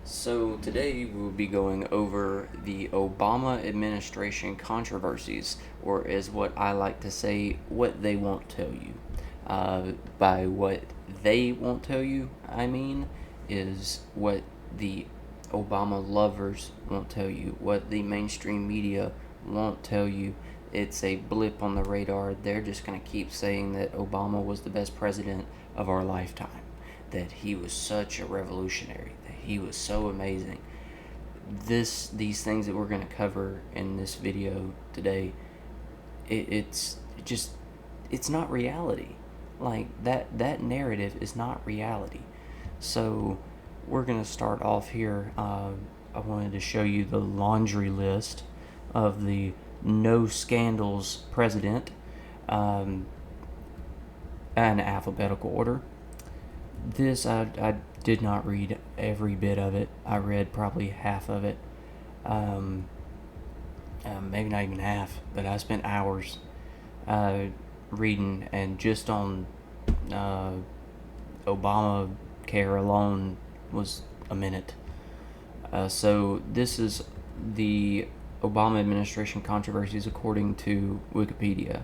So today we will be going over the Obama administration controversies, or as what I like to say, what they won't tell you. By what they won't tell you, I mean, is what the Obama lovers won't tell you, what the mainstream media won't tell you. It's a blip on the radar. They're just going to keep saying that Obama was the best president of our lifetime, that he was such a revolutionary, that he was so amazing. These things that we're going to cover in this video today, it's just, it's not reality. Like that narrative is not reality. So we're going to start off here. I wanted to show you the laundry list of the no scandals president, in alphabetical order. This I did not read every bit of it. I read probably half of it, maybe not even half. But I spent hours reading, and just on Obamacare alone was a minute. So this is the Obama administration controversies according to Wikipedia.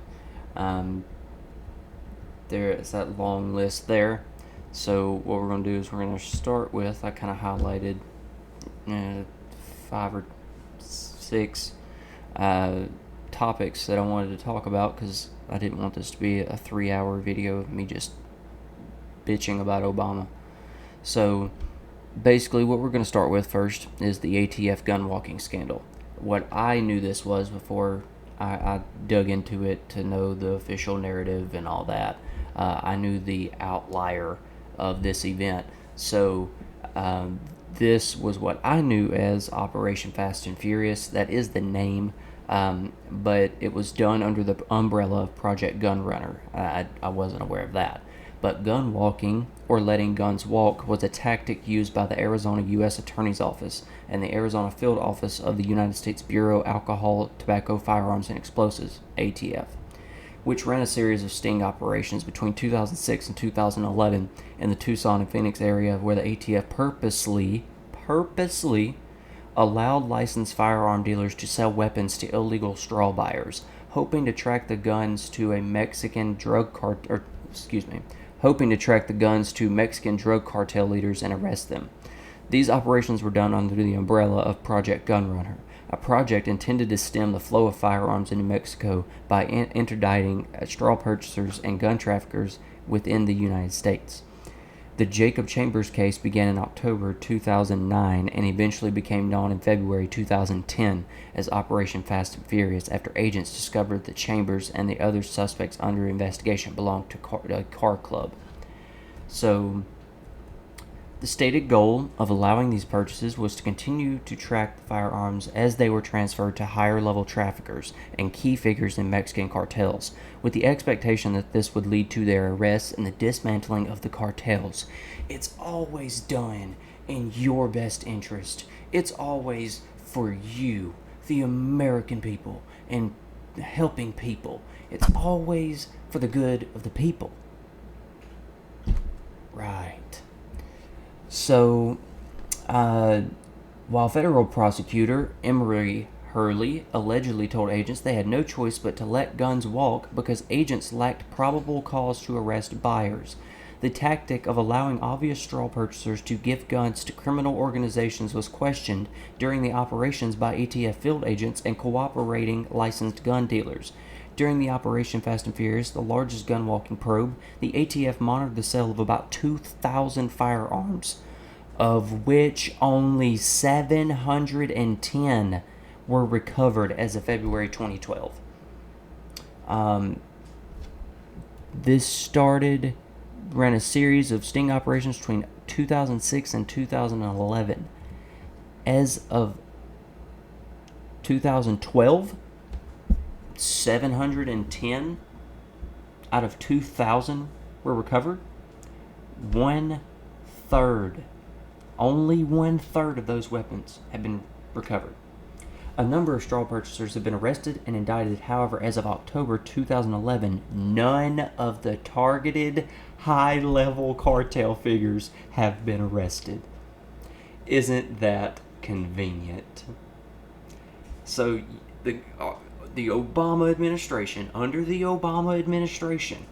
There is that long list there. So what we're going to do is we're going to start with, I kind of highlighted 5 or 6 topics that I wanted to talk about, because I didn't want this to be a 3-hour video of me just bitching about Obama. So basically what we're going to start with first is the ATF gun walking scandal. What I knew this was before I dug into it to know the official narrative and all that. I knew the outlier of this event. So this was what I knew as Operation Fast and Furious. That is the name, but it was done under the umbrella of Project Gunrunner. I wasn't aware of that. But gun walking, or letting guns walk, was a tactic used by the Arizona U.S. Attorney's Office and the Arizona Field Office of the United States Bureau of Alcohol, Tobacco, Firearms, and Explosives, ATF, which ran a series of sting operations between 2006 and 2011 in the Tucson and Phoenix area, where the ATF purposely allowed licensed firearm dealers to sell weapons to illegal straw buyers, hoping to track the guns to Mexican drug cartel leaders and arrest them. These operations were done under the umbrella of Project Gunrunner, a project intended to stem the flow of firearms into Mexico by interdicting straw purchasers and gun traffickers within the United States. The Jacob Chambers case began in October 2009 and eventually became known in February 2010 as Operation Fast and Furious, after agents discovered that Chambers and the other suspects under investigation belonged to a car club. So the stated goal of allowing these purchases was to continue to track the firearms as they were transferred to higher-level traffickers and key figures in Mexican cartels, with the expectation that this would lead to their arrests and the dismantling of the cartels. It's always done in your best interest. It's always for you, the American people, and helping people. It's always for the good of the people. Right. So, while federal prosecutor Emery Hurley allegedly told agents they had no choice but to let guns walk because agents lacked probable cause to arrest buyers, the tactic of allowing obvious straw purchasers to give guns to criminal organizations was questioned during the operations by ATF field agents and cooperating licensed gun dealers. During the Operation Fast and Furious, the largest gun-walking probe, the ATF monitored the sale of about 2,000 firearms, of which only 710 were recovered as of February 2012. This ran a series of sting operations between 2006 and 2011. As of 2012, 710 out of 2,000 were recovered. 1/3, only 1/3 of those weapons have been recovered. A number of straw purchasers have been arrested and indicted. However, as of October 2011, none of the targeted high-level cartel figures have been arrested. Isn't that convenient? So the Obama administration, under the Obama administration,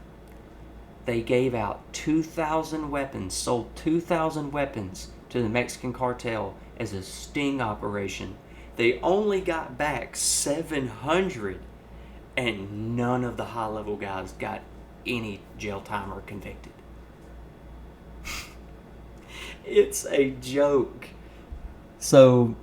they gave out 2,000 weapons, sold 2,000 weapons to the Mexican cartel as a sting operation. They only got back 700, and none of the high-level guys got any jail time or convicted. It's a joke. So,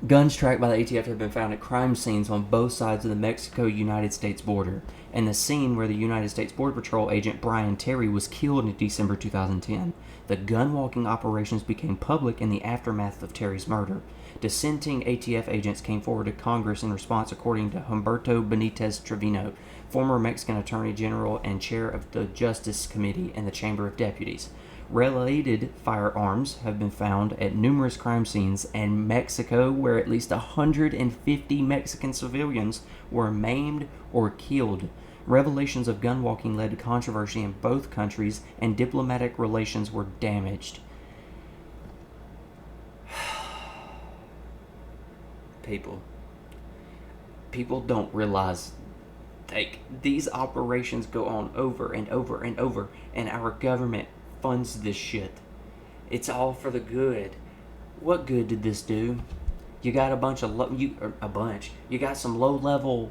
guns tracked by the ATF have been found at crime scenes on both sides of the Mexico-United States border, and the scene where the United States Border Patrol agent Brian Terry was killed in December 2010. The gun-walking operations became public in the aftermath of Terry's murder. Dissenting ATF agents came forward to Congress in response, according to Humberto Benitez Trevino, former Mexican Attorney General and chair of the Justice Committee in the Chamber of Deputies. Related firearms have been found at numerous crime scenes in Mexico, where at least 150 Mexican civilians were maimed or killed. Revelations of gun walking led to controversy in both countries, and diplomatic relations were damaged. People don't realize, like, these operations go on over and over and over, and our government funds this shit. It's all for the good. What good did this do? You got you got some low-level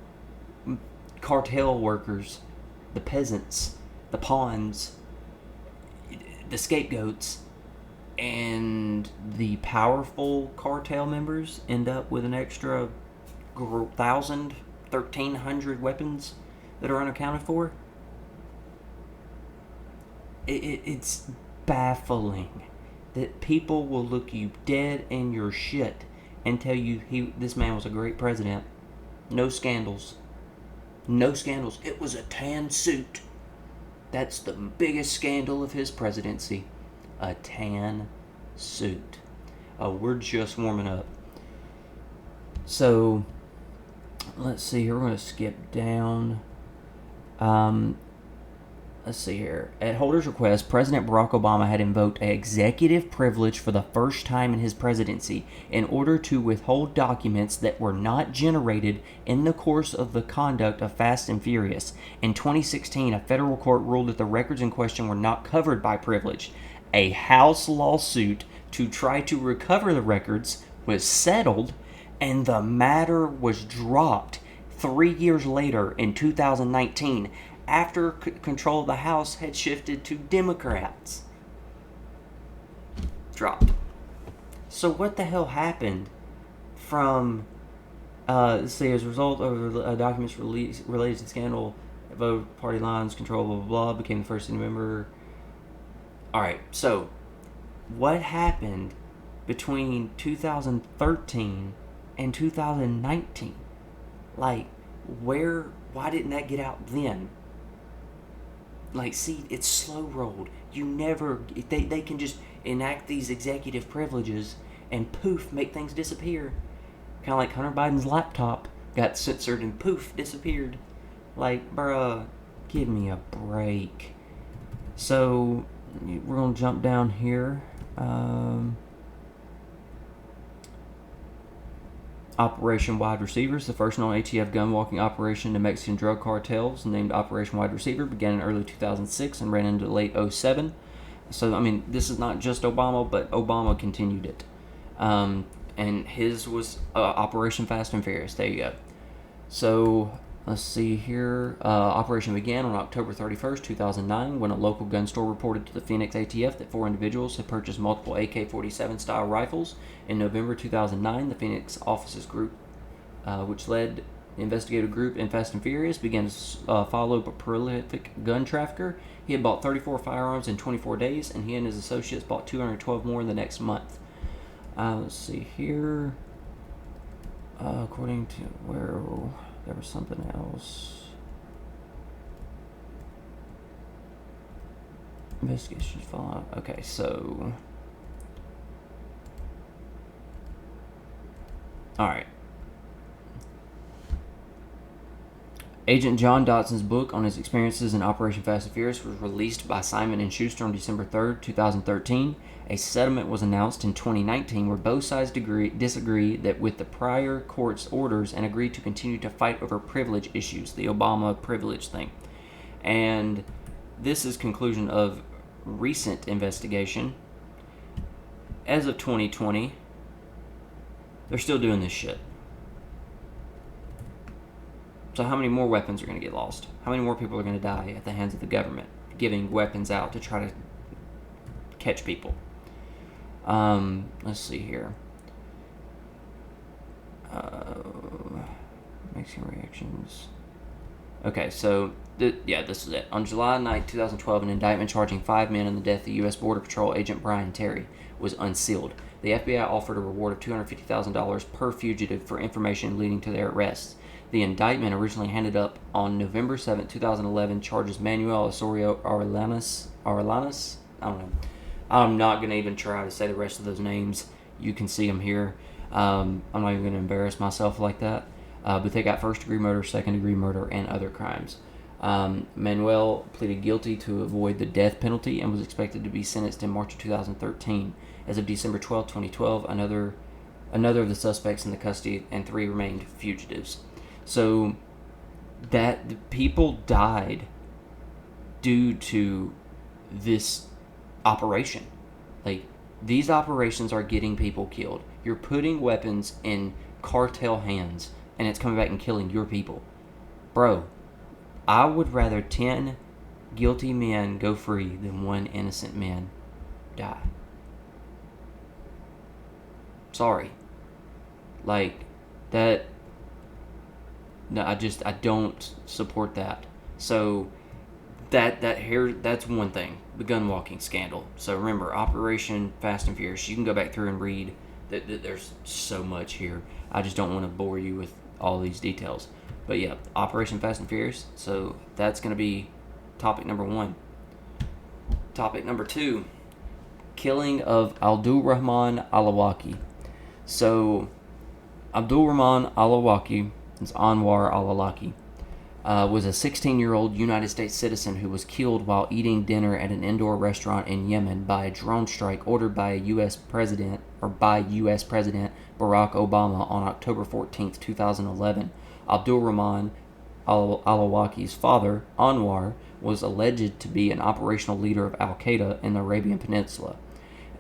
cartel workers, the peasants, the pawns, the scapegoats, and the powerful cartel members end up with an extra 1,000, 1,300 weapons that are unaccounted for. It's baffling that people will look you dead in your shit and tell you this man was a great president. No scandals. No scandals. It was a tan suit. That's the biggest scandal of his presidency. A tan suit. We're just warming up. So, let's see here. We're going to skip down. Let's see here. At Holder's request, President Barack Obama had invoked an executive privilege for the first time in his presidency in order to withhold documents that were not generated in the course of the conduct of Fast and Furious. In 2016, a federal court ruled that the records in question were not covered by privilege. A House lawsuit to try to recover the records was settled, and the matter was dropped 3 years later in 2019. After control of the House had shifted to Democrats. Dropped. So what the hell happened from, as a result of documents related to the scandal, vote party lines, control, blah, blah, blah, became the first member. Alright, so what happened between 2013 and 2019? Like, why didn't that get out then? Like, see, it's slow rolled. You never, they can just enact these executive privileges and poof, make things disappear. Kind of like Hunter Biden's laptop got censored and poof, disappeared. Like, bruh, give me a break. So, we're going to jump down here. Operation Wide Receivers, the first known ATF gun-walking operation to Mexican drug cartels, named Operation Wide Receiver, began in early 2006 and ran into late 2007. So, I mean, this is not just Obama, but Obama continued it. And his was Operation Fast and Furious. There you go. So, let's see here. Operation began on October 31st, 2009, when a local gun store reported to the Phoenix ATF that 4 individuals had purchased multiple AK-47 style rifles. In November 2009, the Phoenix Officers Group, which led the investigative group in Fast and Furious, began to follow a prolific gun trafficker. He had bought 34 firearms in 24 days, and he and his associates bought 212 more in the next month. Let's see here. According to where there was something else. Investigations follow. Okay, so. Alright. Agent John Dotson's book on his experiences in Operation Fast and Furious was released by Simon & Schuster on December 3rd, 2013. A settlement was announced in 2019 where both sides disagree that with the prior court's orders and agreed to continue to fight over privilege issues, the Obama privilege thing. And this is conclusion of recent investigation. As of 2020, they're still doing this shit. So how many more weapons are going to get lost? How many more people are going to die at the hands of the government giving weapons out to try to catch people? Let's see here. Mexican reactions. Okay, so this is it. On July 9, 2012, an indictment charging 5 men in the death of U.S. Border Patrol agent Brian Terry was unsealed. The FBI offered a reward of $250,000 per fugitive for information leading to their arrests. The indictment, originally handed up on November 7, 2011, charges Manuel Osorio Arlanes. I don't know. I'm not going to even try to say the rest of those names. You can see them here. I'm not even going to embarrass myself like that. But they got first-degree murder, second-degree murder, and other crimes. Manuel pleaded guilty to avoid the death penalty and was expected to be sentenced in March of 2013. As of December 12, 2012, another of the suspects in the custody and 3 remained fugitives. So that the people died due to this operation. Like, these operations are getting people killed. You're putting weapons in cartel hands, and it's coming back and killing your people. Bro, I would rather 10 guilty men go free than 1 innocent man die. Sorry. Like, that... No, I don't support that. So, that's one thing. The gun walking scandal. So remember, Operation Fast and Furious. You can go back through and read that there's so much here. I just don't want to bore you with all these details. But yeah, Operation Fast and Furious. So that's going to be topic number 1. Topic number 2, killing of Abdul Rahman Al-Awlaki. So Abdul Rahman Al-Awlaki, it's Anwar Al-Awlaki, was a 16-year-old United States citizen who was killed while eating dinner at an indoor restaurant in Yemen by a drone strike ordered by U.S. President Barack Obama on October 14, 2011. Abdul Rahman Al-Awlaki's father, Anwar, was alleged to be an operational leader of Al-Qaeda in the Arabian Peninsula.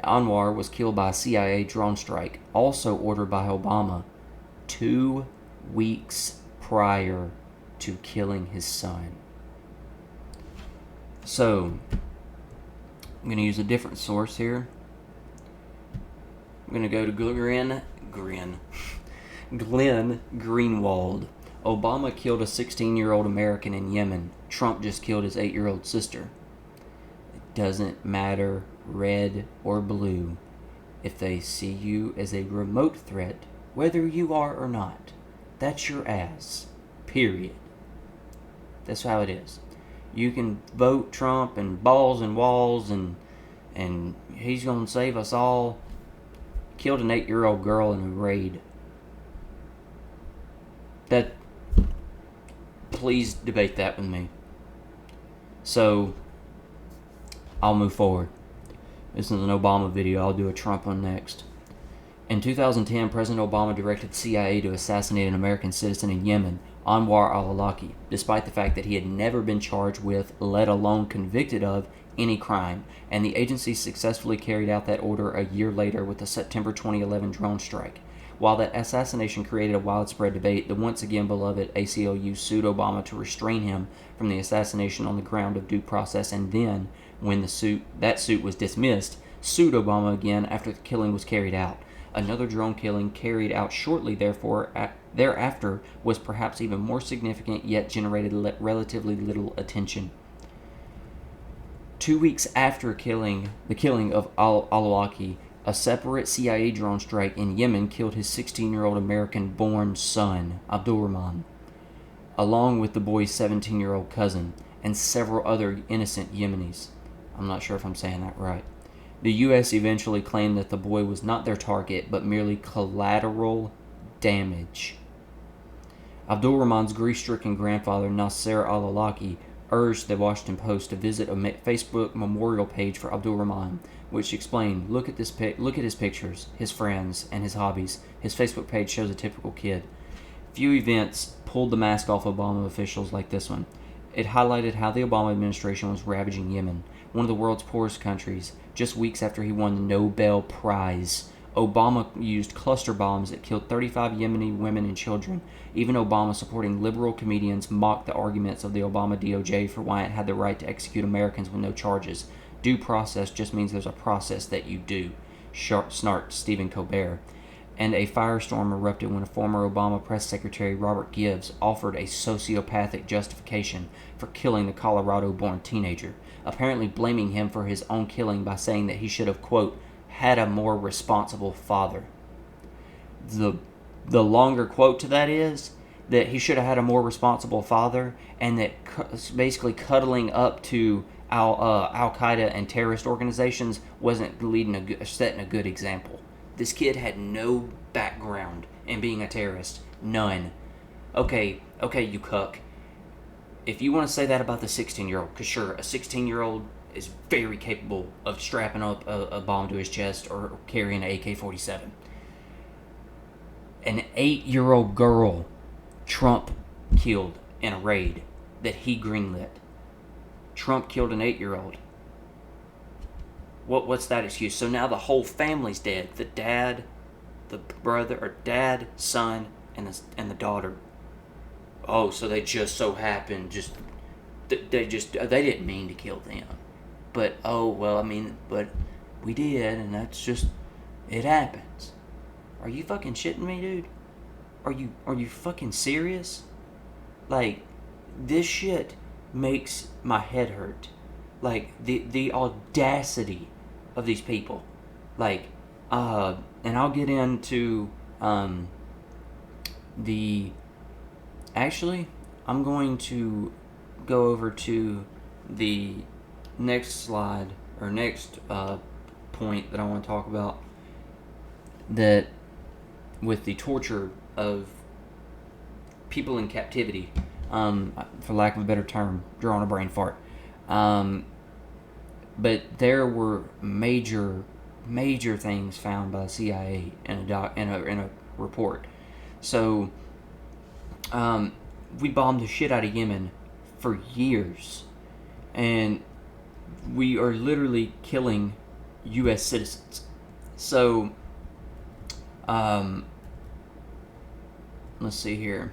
Anwar was killed by a CIA drone strike, also ordered by Obama, 2 weeks prior to killing his son. So, I'm going to use a different source here. I'm going to go to Glenn Greenwald. Obama killed a 16-year-old American in Yemen. Trump just killed his 8-year-old sister. It doesn't matter, red or blue. If they see you as a remote threat, whether you are or not, that's your ass. Period. That's how it is. You can vote Trump and balls and walls and he's going to save us all. Killed an 8-year-old girl in a raid. Please debate that with me. So, I'll move forward. This is an Obama video. I'll do a Trump one next. In 2010, President Obama directed CIA to assassinate an American citizen in Yemen, Anwar Al-Awlaki, despite the fact that he had never been charged with, let alone convicted of, any crime, and the agency successfully carried out that order a year later with the September 2011 drone strike. While that assassination created a widespread debate, the once again beloved ACLU sued Obama to restrain him from the assassination on the ground of due process, and then, when that suit was dismissed, sued Obama again after the killing was carried out. Another drone killing carried out shortly thereafter was perhaps even more significant, yet generated relatively little attention. 2 weeks after the killing of Al-Awlaki, a separate CIA drone strike in Yemen killed his 16-year-old American-born son, Abdul Rahman, along with the boy's 17-year-old cousin, and several other innocent Yemenis. I'm not sure if I'm saying that right. The U.S. eventually claimed that the boy was not their target, but merely collateral damage. Abdul Rahman's grief-stricken grandfather, Nasser al-Awlaki, urged the Washington Post to visit a Facebook memorial page for Abdul Rahman, which explained, look at his pictures, his friends, and his hobbies. His Facebook page shows a typical kid. Few events pulled the mask off Obama officials like this one. It highlighted how the Obama administration was ravaging Yemen, one of the world's poorest countries, just weeks after he won the Nobel Prize. Obama used cluster bombs that killed 35 Yemeni women and children. Even Obama supporting liberal comedians mocked the arguments of the Obama DOJ for why it had the right to execute Americans with no charges. Due process just means there's a process that you do, snarked Stephen Colbert. And a firestorm erupted when a former Obama press secretary, Robert Gibbs, offered a sociopathic justification for killing the Colorado-born teenager, apparently blaming him for his own killing by saying that he should have, quote, had a more responsible father. The longer quote to that is that he should have had a more responsible father, and that basically cuddling up to Al-Qaeda and terrorist organizations wasn't setting a good example. This kid had no background in being a terrorist. None. Okay, you cuck. If you want to say that about the 16-year-old, because sure, a 16-year-old is very capable of strapping up a bomb to his chest or carrying an AK-47. An 8-year-old girl Trump killed in a raid that he greenlit. Trump killed an 8-year-old. What's that excuse? So now the whole family's dead. The dad, the brother, or dad, son, and the daughter. Oh, so they just so happened, they didn't mean to kill them. But, but we did, and that's just, it happens. Are you fucking shitting me, dude? Are you fucking serious? Like, this shit makes my head hurt. Like, the audacity of these people. Like, and I'll get into, actually, I'm going to go over to the next slide, or next point that I want to talk about, that with the torture of people in captivity, for lack of a better term, drawing a brain fart. But there were major things found by the CIA in a report. So, we bombed the shit out of Yemen for years, and we are literally killing U.S. citizens. So, let's see here.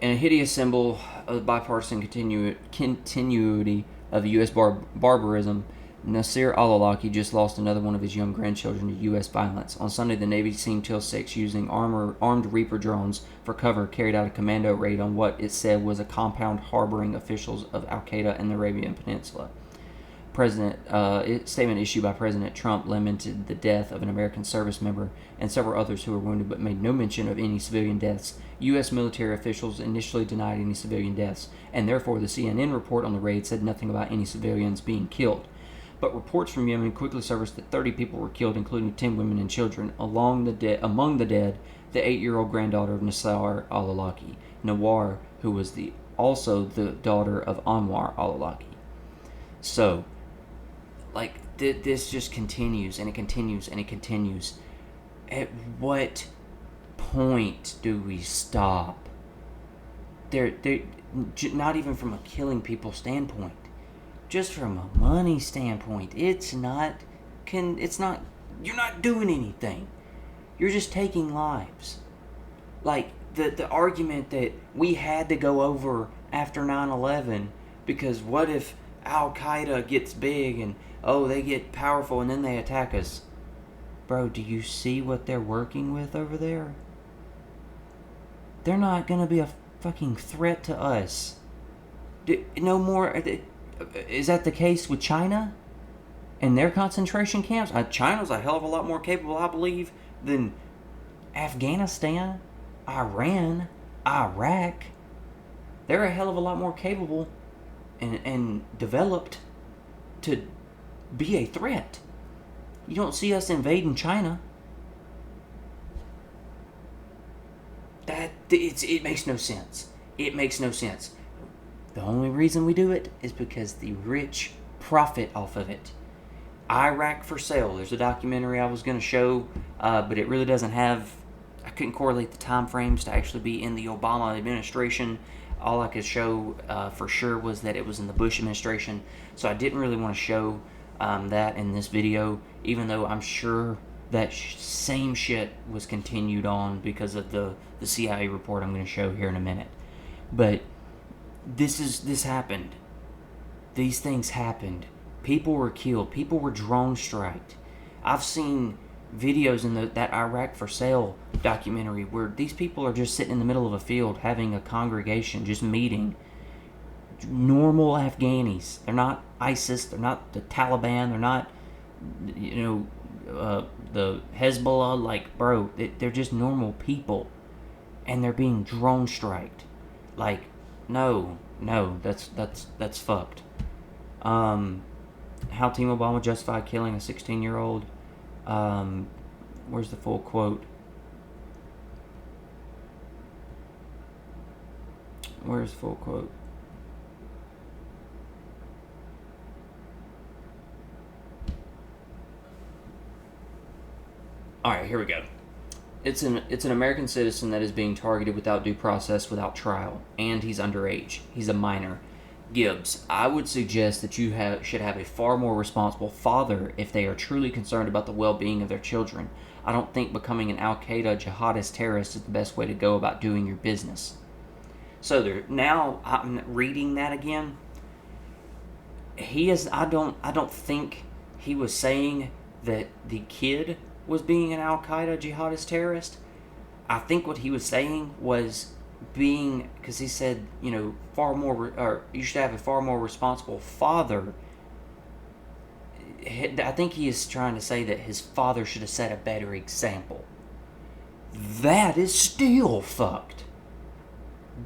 In a hideous symbol of bipartisan continuity of U.S. barbarism, Nasser al-Awlaki just lost another one of his young grandchildren to U.S. violence. On Sunday, the Navy Team Teal 6, using armed Reaper drones for cover, carried out a commando raid on what it said was a compound harboring officials of Al-Qaeda in the Arabian Peninsula. Statement issued by President Trump lamented the death of an American service member and several others who were wounded, but made no mention of any civilian deaths. U.S. military officials initially denied any civilian deaths, and therefore the CNN report on the raid said nothing about any civilians being killed. But reports from Yemen quickly surfaced that 30 people were killed, including 10 women and children. Among the dead, the 8-year-old granddaughter of Nasser al-Awlaki, Nawar, who was also the daughter of Anwar al-Awlaki. So, like, this just continues, and it continues, and it continues. At what point do we stop? They're not even from a killing people standpoint. Just from a money standpoint, you're not doing anything. You're just taking lives. Like, the argument that we had to go over after 9/11, because what if Al-Qaeda gets big and, they get powerful and then they attack us? Bro, do you see what they're working with over there? They're not going to be a fucking threat to us. No more. Is that the case with China and their concentration camps? China's a hell of a lot more capable, I believe, than Afghanistan, Iran, Iraq. They're a hell of a lot more capable and developed to be a threat. You don't see us invading China. It makes no sense. It makes no sense. The only reason we do it is because the rich profit off of it. Iraq for Sale. There's a documentary I was going to show, but it really doesn't have... I couldn't correlate the time frames to actually be in the Obama administration. All I could show for sure was that it was in the Bush administration. So I didn't really want to show that in this video, even though I'm sure that same shit was continued on because of the CIA report I'm going to show here in a minute. But this happened. These things happened. People were killed. People were drone striked. I've seen videos in that Iraq for Sale documentary where these people are just sitting in the middle of a field having a congregation, just meeting. Normal Afghanis. They're not ISIS. They're not the Taliban. They're not, the Hezbollah. Like, bro, they're just normal people, and they're being drone striked. Like, no, that's fucked. How Team Obama justified killing a 16-year-old. Where's the full quote? Where's the full quote? Alright, here we go. It's an American citizen that is being targeted without due process, without trial, and he's underage. He's a minor. Gibbs, I would suggest that you should have a far more responsible father if they are truly concerned about the well-being of their children. I don't think becoming an Al-Qaeda jihadist terrorist is the best way to go about doing your business. So now I'm reading that again. He is. I don't think he was saying that the kid was being an Al-Qaeda jihadist terrorist. I think what he was saying was being, because he said, far more, or you should have a far more responsible father. I think he is trying to say that his father should have set a better example. That is still fucked.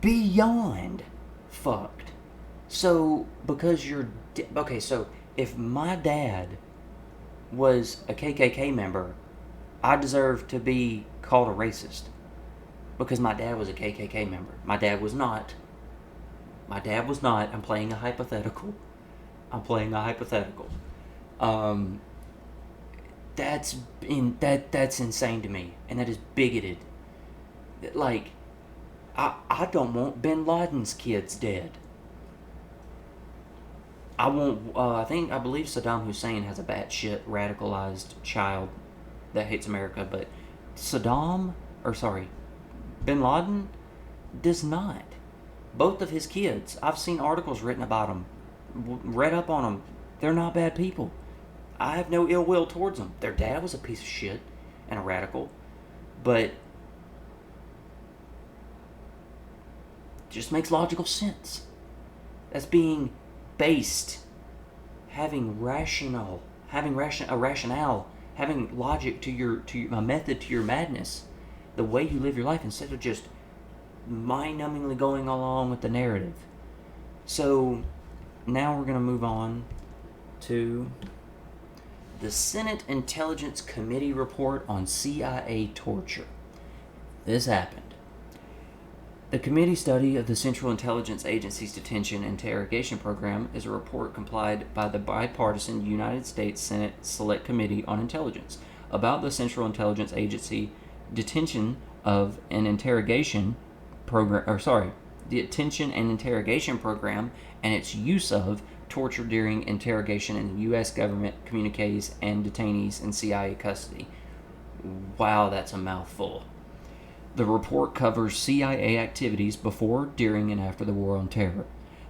Beyond fucked. So, because okay, so if my dad was a KKK member, I deserve to be called a racist. Because my dad was a KKK member. My dad was not. I'm playing a hypothetical. That's insane to me. And that is bigoted. Like, I don't want Bin Laden's kids dead. I believe Saddam Hussein has a batshit radicalized child that hates America, but Bin Laden does not. Both of his kids, I've seen articles written about them, read up on them. They're not bad people. I have no ill will towards them. Their dad was a piece of shit and a radical, but just makes logical sense. That's being based, having a rationale, having logic to a method to your madness, the way you live your life, instead of just mind-numbingly going along with the narrative. So now we're going to move on to the Senate Intelligence Committee report on CIA torture. This happened. The committee study of the Central Intelligence Agency's detention and interrogation program is a report compiled by the bipartisan United States Senate Select Committee on Intelligence about the Central Intelligence Agency detention and interrogation program, and its use of torture during interrogation in U.S. government communiques and detainees in CIA custody. Wow, that's a mouthful. The report covers CIA activities before, during, and after the War on Terror.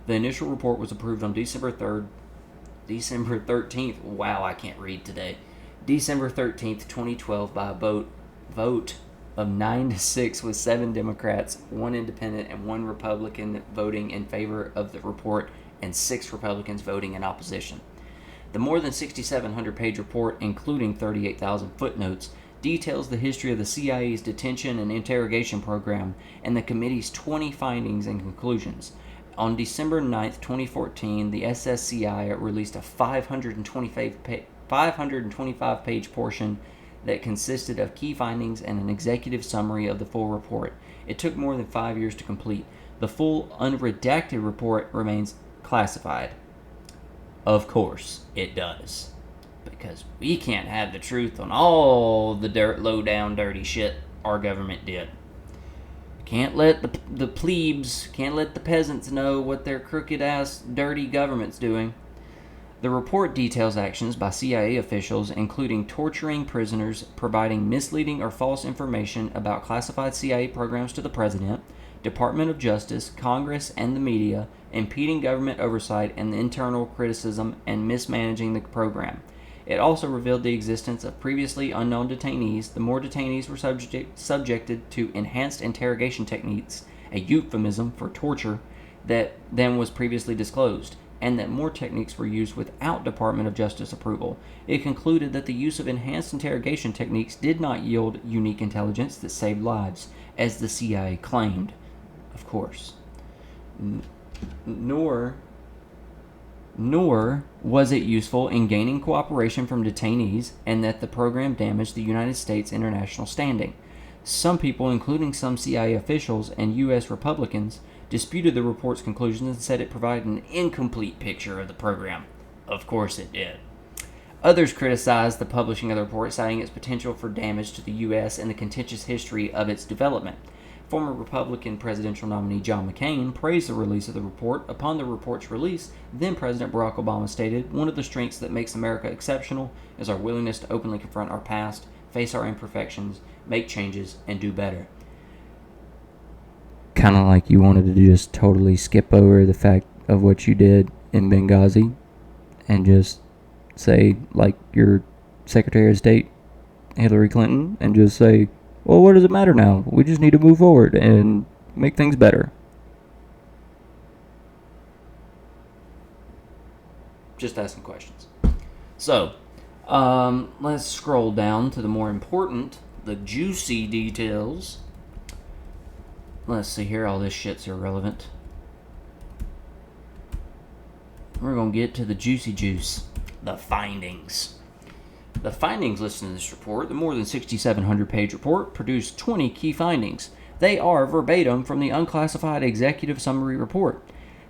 The initial report was approved on December 13th. Wow, I can't read today. December 13th, 2012, by a vote of 9-6, with 7 Democrats, 1 Independent, and 1 Republican voting in favor of the report, and 6 Republicans voting in opposition. The more than 6,700-page report, including 38,000 footnotes, details the history of the CIA's detention and interrogation program and the committee's 20 findings and conclusions. On December 9, 2014, the SSCI released a 525-page portion that consisted of key findings and an executive summary of the full report. It took more than 5 years to complete. The full unredacted report remains classified. Of course it does. Because we can't have the truth on all the low down dirty shit our government did. Can't let the plebes, can't let the peasants know what their crooked ass dirty government's doing. The report details actions by CIA officials, including torturing prisoners, providing misleading or false information about classified CIA programs to the President, Department of Justice, Congress, and the media, impeding government oversight and internal criticism, and mismanaging the program. It also revealed the existence of previously unknown detainees. The more detainees were subjected to enhanced interrogation techniques, a euphemism for torture, than was previously disclosed, and that more techniques were used without Department of Justice approval. It concluded that the use of enhanced interrogation techniques did not yield unique intelligence that saved lives, as the CIA claimed. Of course. Nor was it useful in gaining cooperation from detainees, and that the program damaged the United States' international standing. Some people, including some CIA officials and U.S. Republicans, disputed the report's conclusions and said it provided an incomplete picture of the program. Of course it did. Others criticized the publishing of the report, citing its potential for damage to the U.S. and the contentious history of its development. Former Republican presidential nominee John McCain praised the release of the report. Upon the report's release, then President Barack Obama stated, "One of the strengths that makes America exceptional is our willingness to openly confront our past, face our imperfections, make changes, and do better." Kind of like you wanted to just totally skip over the fact of what you did in Benghazi and just say, like your Secretary of State, Hillary Clinton, and just say, well, what does it matter now? We just need to move forward and make things better. Just asking questions. So, let's scroll down to the more important, the juicy details. Let's see here. All this shit's irrelevant. We're going to get to the juicy juice. The findings. The findings listed in this report, the more than 6,700-page report, produced 20 key findings. They are verbatim from the unclassified executive summary report.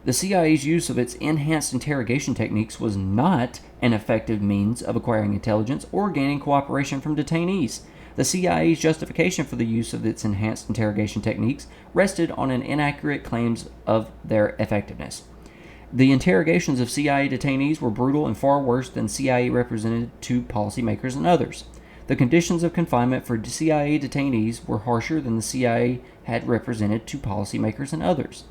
The CIA's use of its enhanced interrogation techniques was not an effective means of acquiring intelligence or gaining cooperation from detainees. The CIA's justification for the use of its enhanced interrogation techniques rested on an inaccurate claims of their effectiveness. The interrogations of CIA detainees were brutal and far worse than CIA represented to policymakers and others. The conditions of confinement for CIA detainees were harsher than the CIA had represented to policymakers and others.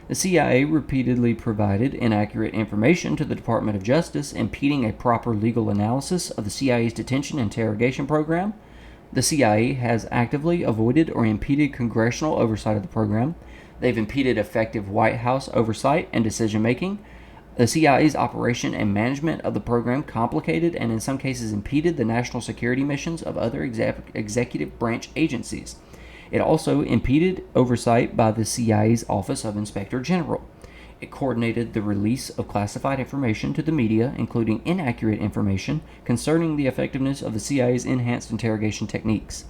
The CIA repeatedly provided inaccurate information to the Department of Justice, impeding a proper legal analysis of the CIA's detention and interrogation program. The CIA has actively avoided or impeded congressional oversight of the program. They've impeded effective White House oversight and decision-making. The CIA's operation and management of the program complicated and in some cases impeded the national security missions of other executive branch agencies. It also impeded oversight by the CIA's Office of Inspector General. It coordinated the release of classified information to the media, including inaccurate information concerning the effectiveness of the CIA's enhanced interrogation techniques.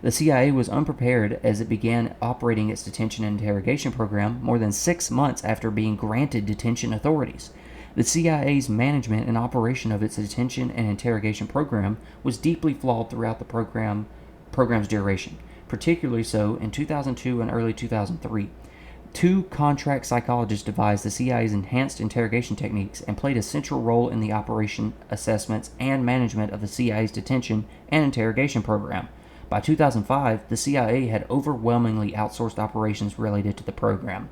The CIA was unprepared as it began operating its detention and interrogation program more than 6 months after being granted detention authorities. The CIA's management and operation of its detention and interrogation program was deeply flawed throughout the program's duration, particularly so in 2002 and early 2003. 2 contract psychologists devised the CIA's enhanced interrogation techniques and played a central role in the operation, assessments, and management of the CIA's detention and interrogation program. By 2005, the CIA had overwhelmingly outsourced operations related to the program.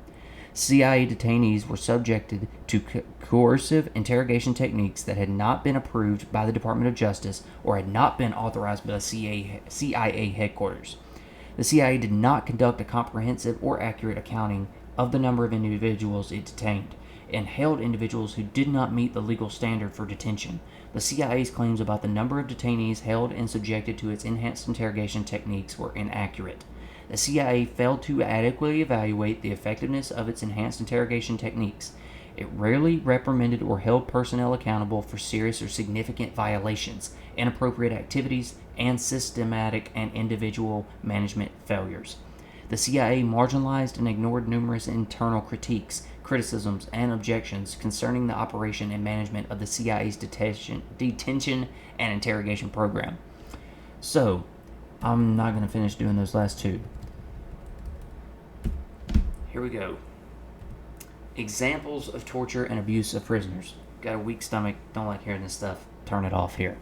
CIA detainees were subjected to coercive interrogation techniques that had not been approved by the Department of Justice or had not been authorized by the CIA headquarters. The CIA did not conduct a comprehensive or accurate accounting of the number of individuals it detained, and held individuals who did not meet the legal standard for detention. The CIA's claims about the number of detainees held and subjected to its enhanced interrogation techniques were inaccurate. The CIA failed to adequately evaluate the effectiveness of its enhanced interrogation techniques. It rarely reprimanded or held personnel accountable for serious or significant violations, inappropriate activities, and systematic and individual management failures. The CIA marginalized and ignored numerous internal criticisms, and objections concerning the operation and management of the CIA's detention and interrogation program. So, I'm not going to finish doing those last two. Here we go. Examples of torture and abuse of prisoners. Got a weak stomach, don't like hearing this stuff. Turn it off here.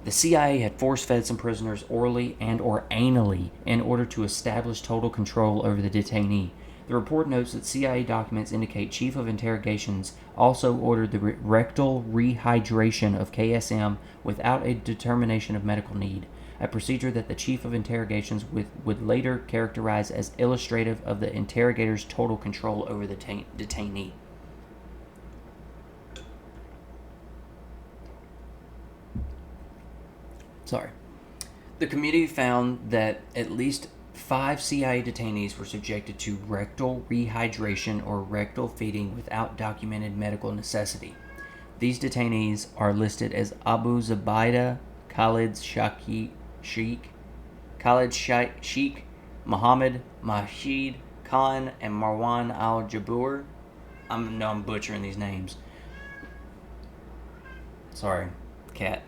The CIA had force-fed some prisoners orally and or anally in order to establish total control over the detainee. The report notes that CIA documents indicate Chief of Interrogations also ordered the rectal rehydration of KSM without a determination of medical need, a procedure that the Chief of Interrogations would later characterize as illustrative of the interrogator's total control over the detainee. Sorry. The committee found that at least 5 CIA detainees were subjected to rectal rehydration or rectal feeding without documented medical necessity. These detainees are listed as Abu Zubaydah, Khalid Sheikh, Mohammed Mahid Khan, and Marwan al-Jabur. I'm butchering these names. Sorry, cat.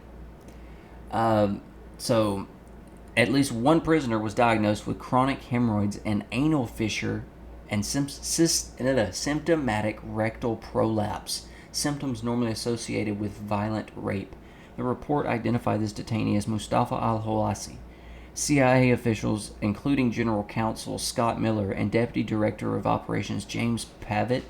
So, at least one prisoner was diagnosed with chronic hemorrhoids and anal fissure and symptomatic rectal prolapse, symptoms normally associated with violent rape. The report identified this detainee as Mustafa al-Hawasi. CIA officials, including General Counsel Scott Miller and Deputy Director of Operations James Pavitt,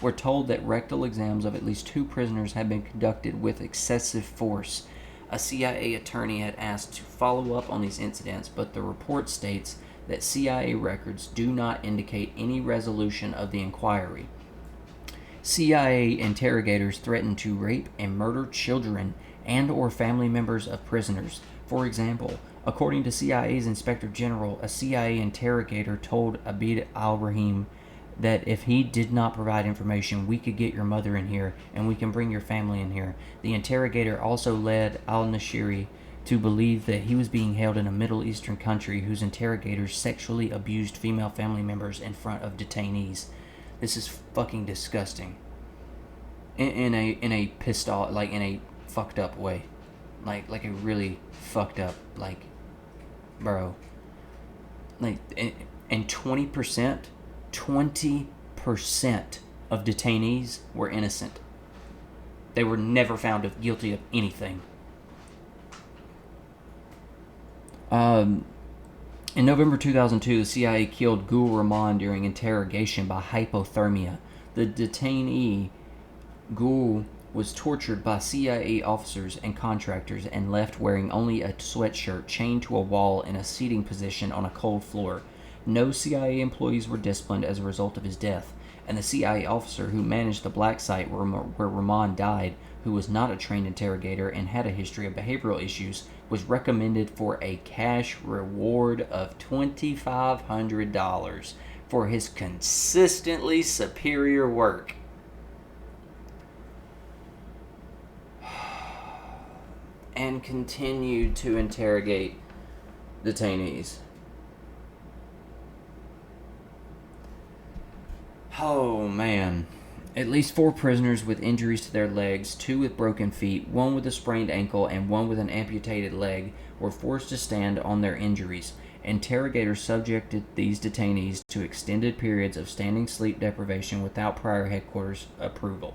were told that rectal exams of at least 2 prisoners had been conducted with excessive force. A CIA attorney had asked to follow up on these incidents, but the report states that CIA records do not indicate any resolution of the inquiry. CIA interrogators threatened to rape and murder children and or family members of prisoners. For example, according to CIA's Inspector General, a CIA interrogator told Abid al-Rahim that if he did not provide information, we could get your mother in here and we can bring your family in here. The interrogator also led al-Nashiri to believe that he was being held in a Middle Eastern country whose interrogators sexually abused female family members in front of detainees. This is fucking disgusting. In a pissed off, like in a fucked up way. Like a really fucked up, like, bro. Like, and 20% of detainees were innocent. They were never found guilty of anything. In November 2002, the CIA killed Gul Rahman during interrogation by hypothermia. The detainee, Gul, was tortured by CIA officers and contractors and left wearing only a sweatshirt chained to a wall in a seating position on a cold floor. No CIA employees were disciplined as a result of his death, and the CIA officer who managed the black site where Rahman died, who was not a trained interrogator and had a history of behavioral issues, was recommended for a cash reward of $2,500 for his consistently superior work. And continued to interrogate detainees. Oh, man. At least 4 prisoners with injuries to their legs, 2 with broken feet, 1 with a sprained ankle, and 1 with an amputated leg were forced to stand on their injuries. Interrogators subjected these detainees to extended periods of standing sleep deprivation without prior headquarters approval.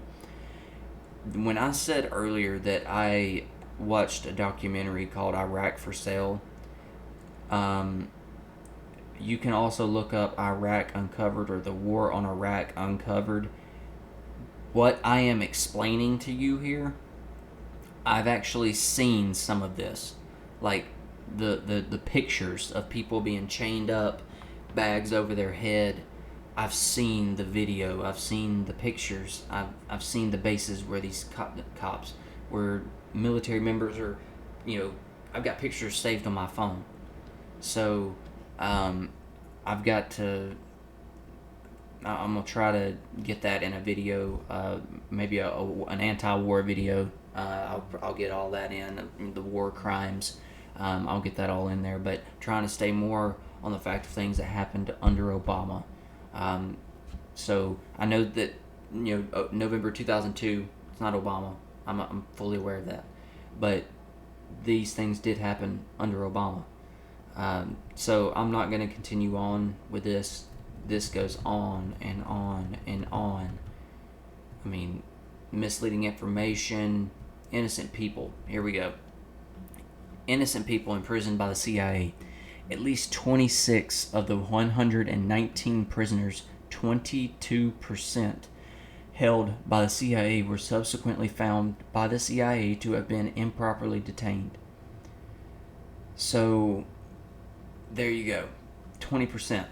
When I said earlier that I watched a documentary called Iraq for Sale, you can also look up Iraq Uncovered or the War on Iraq Uncovered. What I am explaining to you here, I've actually seen some of this. Like the pictures of people being chained up, bags over their head. I've seen the video. I've seen the pictures. I've seen the bases where these cops, where military members are, I've got pictures saved on my phone. So, I've got to, I'm going to try to get that in a video, maybe an anti-war video. I'll get all that in, the war crimes I'll get that all in there, but trying to stay more on the fact of things that happened under Obama. So I know that November 2002. It's not Obama. I'm fully aware of that, but these things did happen under Obama. So I'm not going to continue on with this. This goes on and on and on. I mean, misleading information, innocent people. Here we go. Innocent people imprisoned by the CIA. At least 26 of the 119 prisoners, 22%, held by the CIA were subsequently found by the CIA to have been improperly detained. So, there you go. 20%.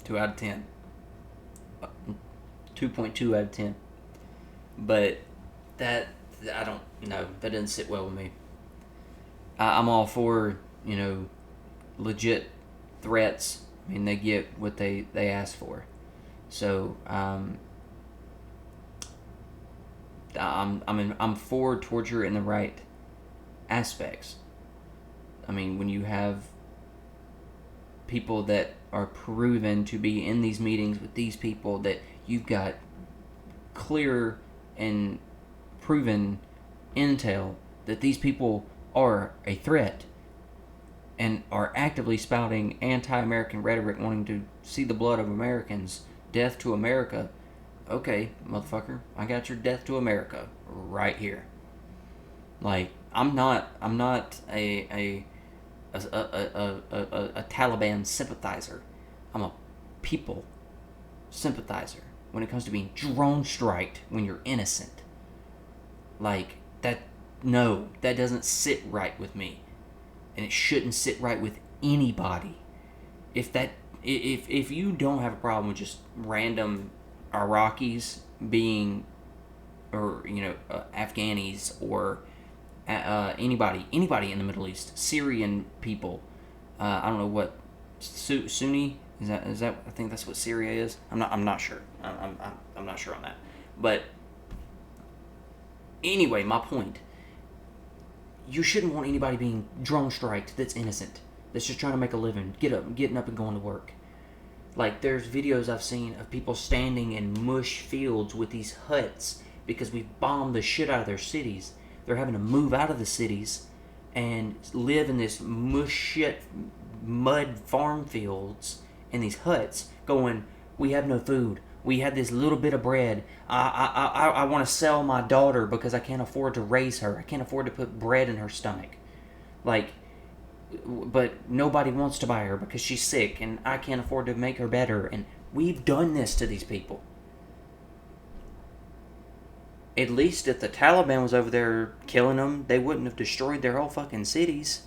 2 out of 10. 2.2 out of 10. But that, I don't know. That doesn't sit well with me. I'm all for, legit threats. I mean, they get what they ask for. So, I'm for torture in the right aspects. I mean, when you have people that are proven to be in these meetings with these people, that you've got clear and proven intel that these people are a threat and are actively spouting anti-American rhetoric, wanting to see the blood of Americans, death to America. Okay, motherfucker, I got your death to America right here. Like, I'm not a Taliban sympathizer. I'm a people sympathizer when it comes to being drone striked when you're innocent. Like, that doesn't sit right with me. And it shouldn't sit right with anybody. If you don't have a problem with just random Iraqis being, or Afghanis, or anybody in the Middle East, Syrian people, I don't know what Sunni is that I think that's what Syria is. I'm not sure. I'm not sure on that. But anyway, my point. You shouldn't want anybody being drone striked that's innocent, that's just trying to make a living, getting up and going to work. Like, there's videos I've seen of people standing in mush fields with these huts because we've bombed the shit out of their cities. They're having to move out of the cities and live in this mush shit mud farm fields in these huts, going, we have no food. We had this little bit of bread. I want to sell my daughter because I can't afford to raise her. I can't afford to put bread in her stomach. Like, but nobody wants to buy her because she's sick and I can't afford to make her better. And we've done this to these people. At least if the Taliban was over there killing them, they wouldn't have destroyed their whole fucking cities.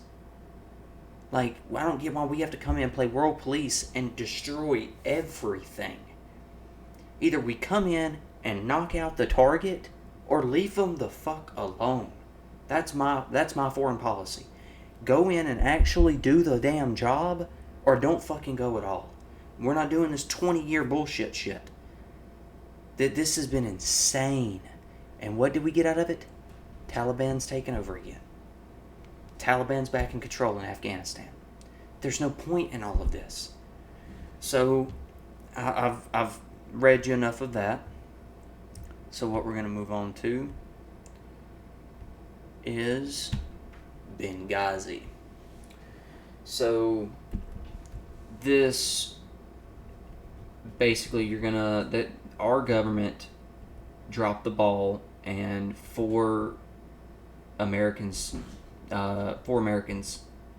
Like, I don't get why we have to come in and play world police and destroy everything. Either we come in and knock out the target, or leave them the fuck alone. That's my foreign policy. Go in and actually do the damn job, or don't fucking go at all. We're not doing this 20-year bullshit shit. This has been insane. And what did we get out of it? Taliban's taken over again. Taliban's back in control in Afghanistan. There's no point in all of this. So, I've read you enough of that. So what we're going to move on to is Benghazi. So this basically that our government dropped the ball and four Americans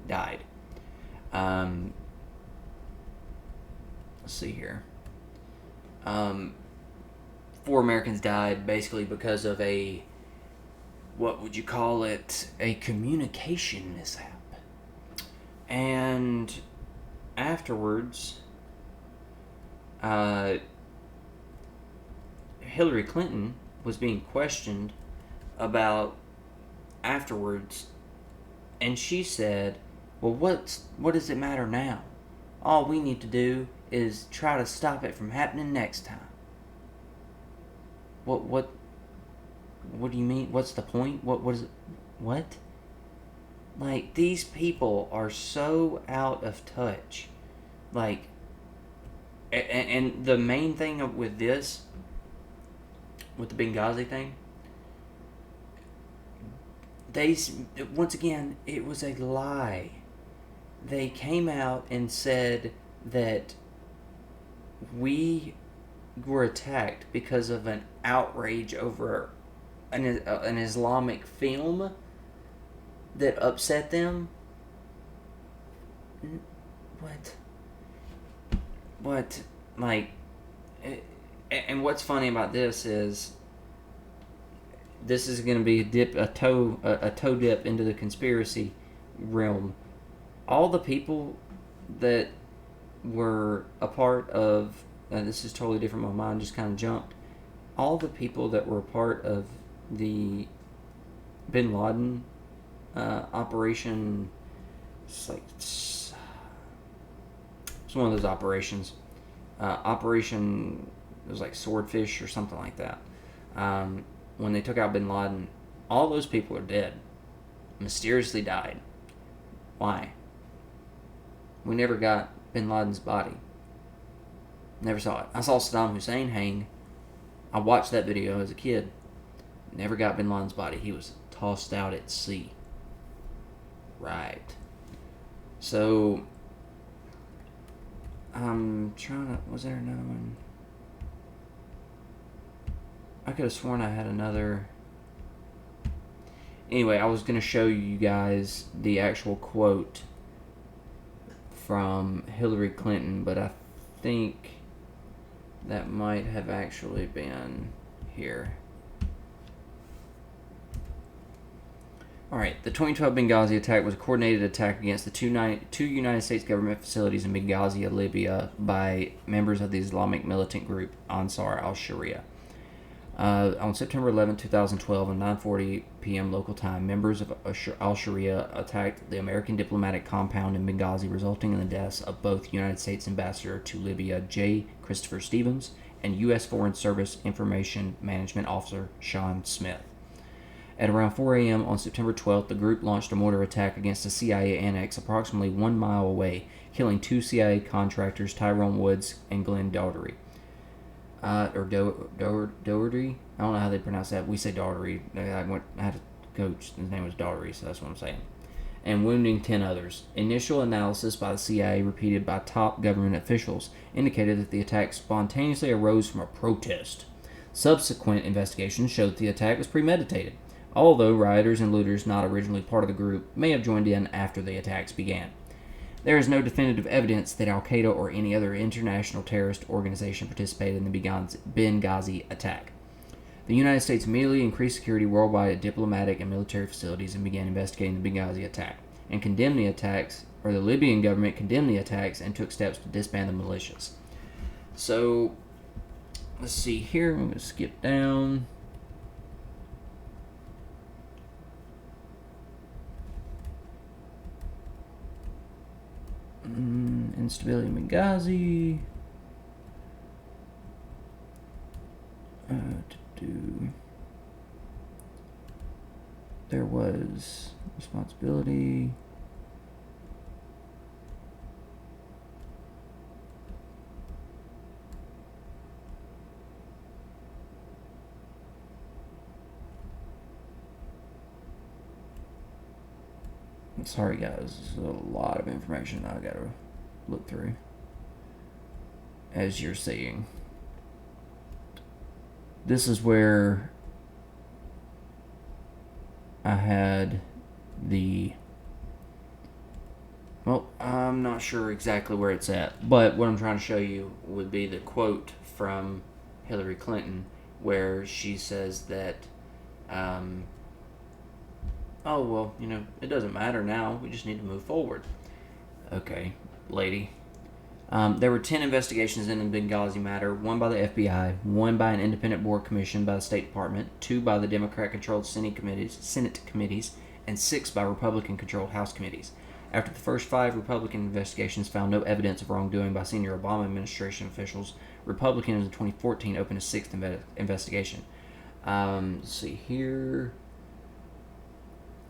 died. Let's see here. 4 Americans died basically because of what would you call it? A communication mishap. And afterwards, Hillary Clinton was being questioned about afterwards, and she said, well, what does it matter now? All we need to do is try to stop it from happening next time. What do you mean? What's the point? What is it? What? Like, these people are so out of touch. Like, and the main thing with this, with the Benghazi thing, they, once again, it was a lie. They came out and said that we were attacked because of an outrage over an Islamic film that upset them. What? Like, and what's funny about this is this is going to be a toe dip into the conspiracy realm. All the people that were a part of, this is totally different, my mind just kind of jumped. All the people that were a part of the Bin Laden operation, it's one of those operations. Operation, it was like Swordfish or something like that. When they took out Bin Laden, all those people are dead. Mysteriously died. Why? We never got Bin Laden's body. Never saw it. I saw Saddam Hussein hang. I watched that video as a kid. Never got Bin Laden's body. He was tossed out at sea. Right. So, I'm trying to... Was there another one? I could have sworn I had another... Anyway, I was going to show you guys the actual quote from Hillary Clinton, but I think that might have actually been here. Alright, the 2012 Benghazi attack was a coordinated attack against the two United States government facilities in Benghazi, Libya, by members of the Islamic militant group Ansar al-Sharia. On September 11, 2012, at 9:40 p.m. local time, members of al-Sharia attacked the American diplomatic compound in Benghazi, resulting in the deaths of both United States Ambassador to Libya J. Christopher Stevens and U.S. Foreign Service Information Management Officer Sean Smith. At around 4 a.m. on September 12th, the group launched a mortar attack against a CIA annex approximately 1 mile away, killing 2 CIA contractors, Tyrone Woods and Glenn Daugherty. Doherty. I don't know how they pronounce that. We say Daugherty. I had a coach. His name was Daugherty, so that's what I'm saying. And wounding 10 others. Initial analysis by the CIA, repeated by top government officials, indicated that the attack spontaneously arose from a protest. Subsequent investigations showed that the attack was premeditated, although rioters and looters not originally part of the group may have joined in after the attacks began. There is no definitive evidence that Al-Qaeda or any other international terrorist organization participated in the Benghazi attack. The United States immediately increased security worldwide at diplomatic and military facilities and began investigating the Benghazi attack, and condemned the attacks, or the Libyan government condemned the attacks and took steps to disband the militias. So, let's see here. I'm going to skip down. Instability in Benghazi. There was responsibility. Sorry guys, this is a lot of information I gotta look through, as you're seeing. This is where I had the... Well, I'm not sure exactly where it's at, but what I'm trying to show you would be the quote from Hillary Clinton, where she says that, oh, well, it doesn't matter now. We just need to move forward. Okay, lady. There were 10 investigations in the Benghazi matter, 1 by the FBI, 1 by an independent board commissioned by the State Department, 2 by the Democrat-controlled Senate committees, and 6 by Republican-controlled House committees. After the first 5 Republican investigations found no evidence of wrongdoing by senior Obama administration officials, Republicans in 2014 opened a 6th investigation. Let's see here.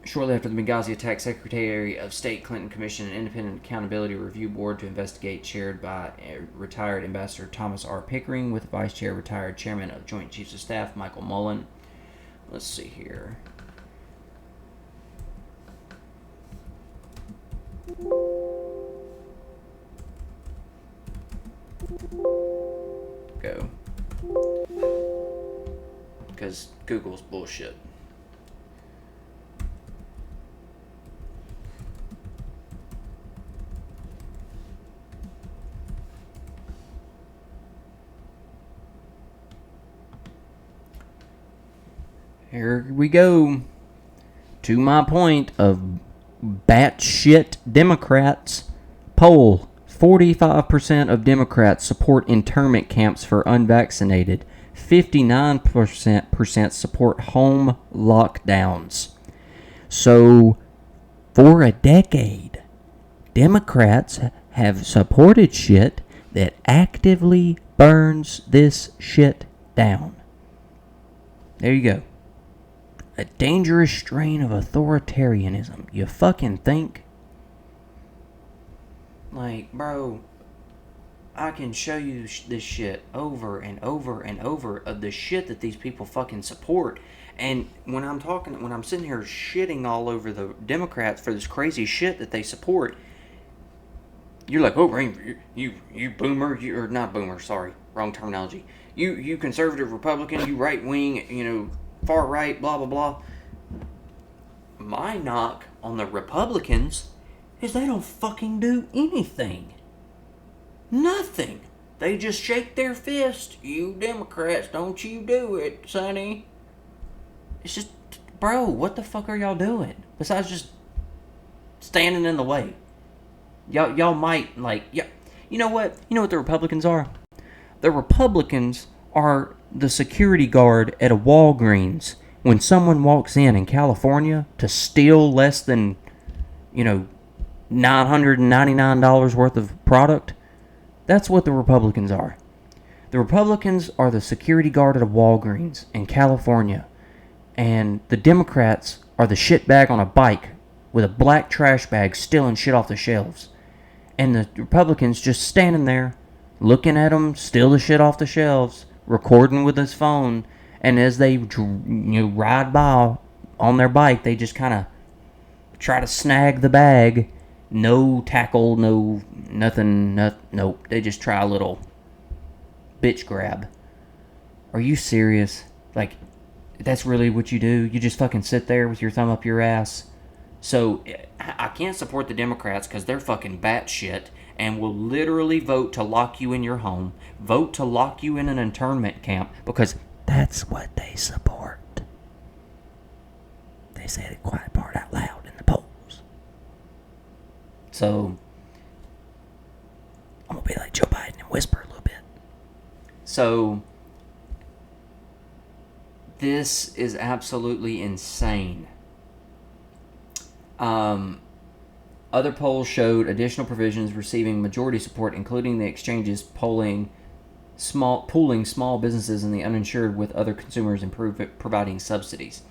Shortly after the Benghazi attack, Secretary of State Clinton commissioned an independent accountability review board to investigate, chaired by retired Ambassador Thomas R. Pickering, with Vice Chair retired Chairman of Joint Chiefs of Staff Michael Mullen. Let's see here. Go. Because Google's bullshit. Here we go. To my point of batshit Democrats. Poll: 45% of Democrats support internment camps for unvaccinated. 59% support home lockdowns. So, for a decade, Democrats have supported shit that actively burns this shit down. There you go. A dangerous strain of authoritarianism. You fucking think? Like, bro, I can show you this shit over and over and over of the shit that these people fucking support. And when I'm sitting here shitting all over the Democrats for this crazy shit that they support, you're like, oh, you boomer, or not boomer, sorry, wrong terminology. You conservative Republican, you right wing, far right, blah blah blah. My knock on the Republicans is they don't fucking do anything. Nothing. They just shake their fist. You Democrats, don't you do it, sonny. It's just, bro, what the fuck are y'all doing? Besides just standing in the way. Y'all might, you know what? You know what the Republicans are? The Republicans are the security guard at a Walgreens when someone walks in California to steal less than, $999 worth of product. That's what the Republicans are. The Republicans are the security guard at a Walgreens in California. And the Democrats are the shitbag on a bike with a black trash bag stealing shit off the shelves. And the Republicans just standing there, looking at them steal the shit off the shelves, recording with his phone, and as they ride by on their bike, they just kind of try to snag the bag. No tackle, no nothing, nope. They just try a little bitch grab. Are you serious? Like, that's really what you do? You just fucking sit there with your thumb up your ass? So, I can't support the Democrats because they're fucking batshit and will literally vote to lock you in your home, vote to lock you in an internment camp, because that's what they support. They say the quiet part out loud in the polls. So, I'm going to be like Joe Biden and whisper a little bit. So, this is absolutely insane. Other polls showed additional provisions receiving majority support, including the exchanges pooling small businesses and the uninsured with other consumers and providing subsidies.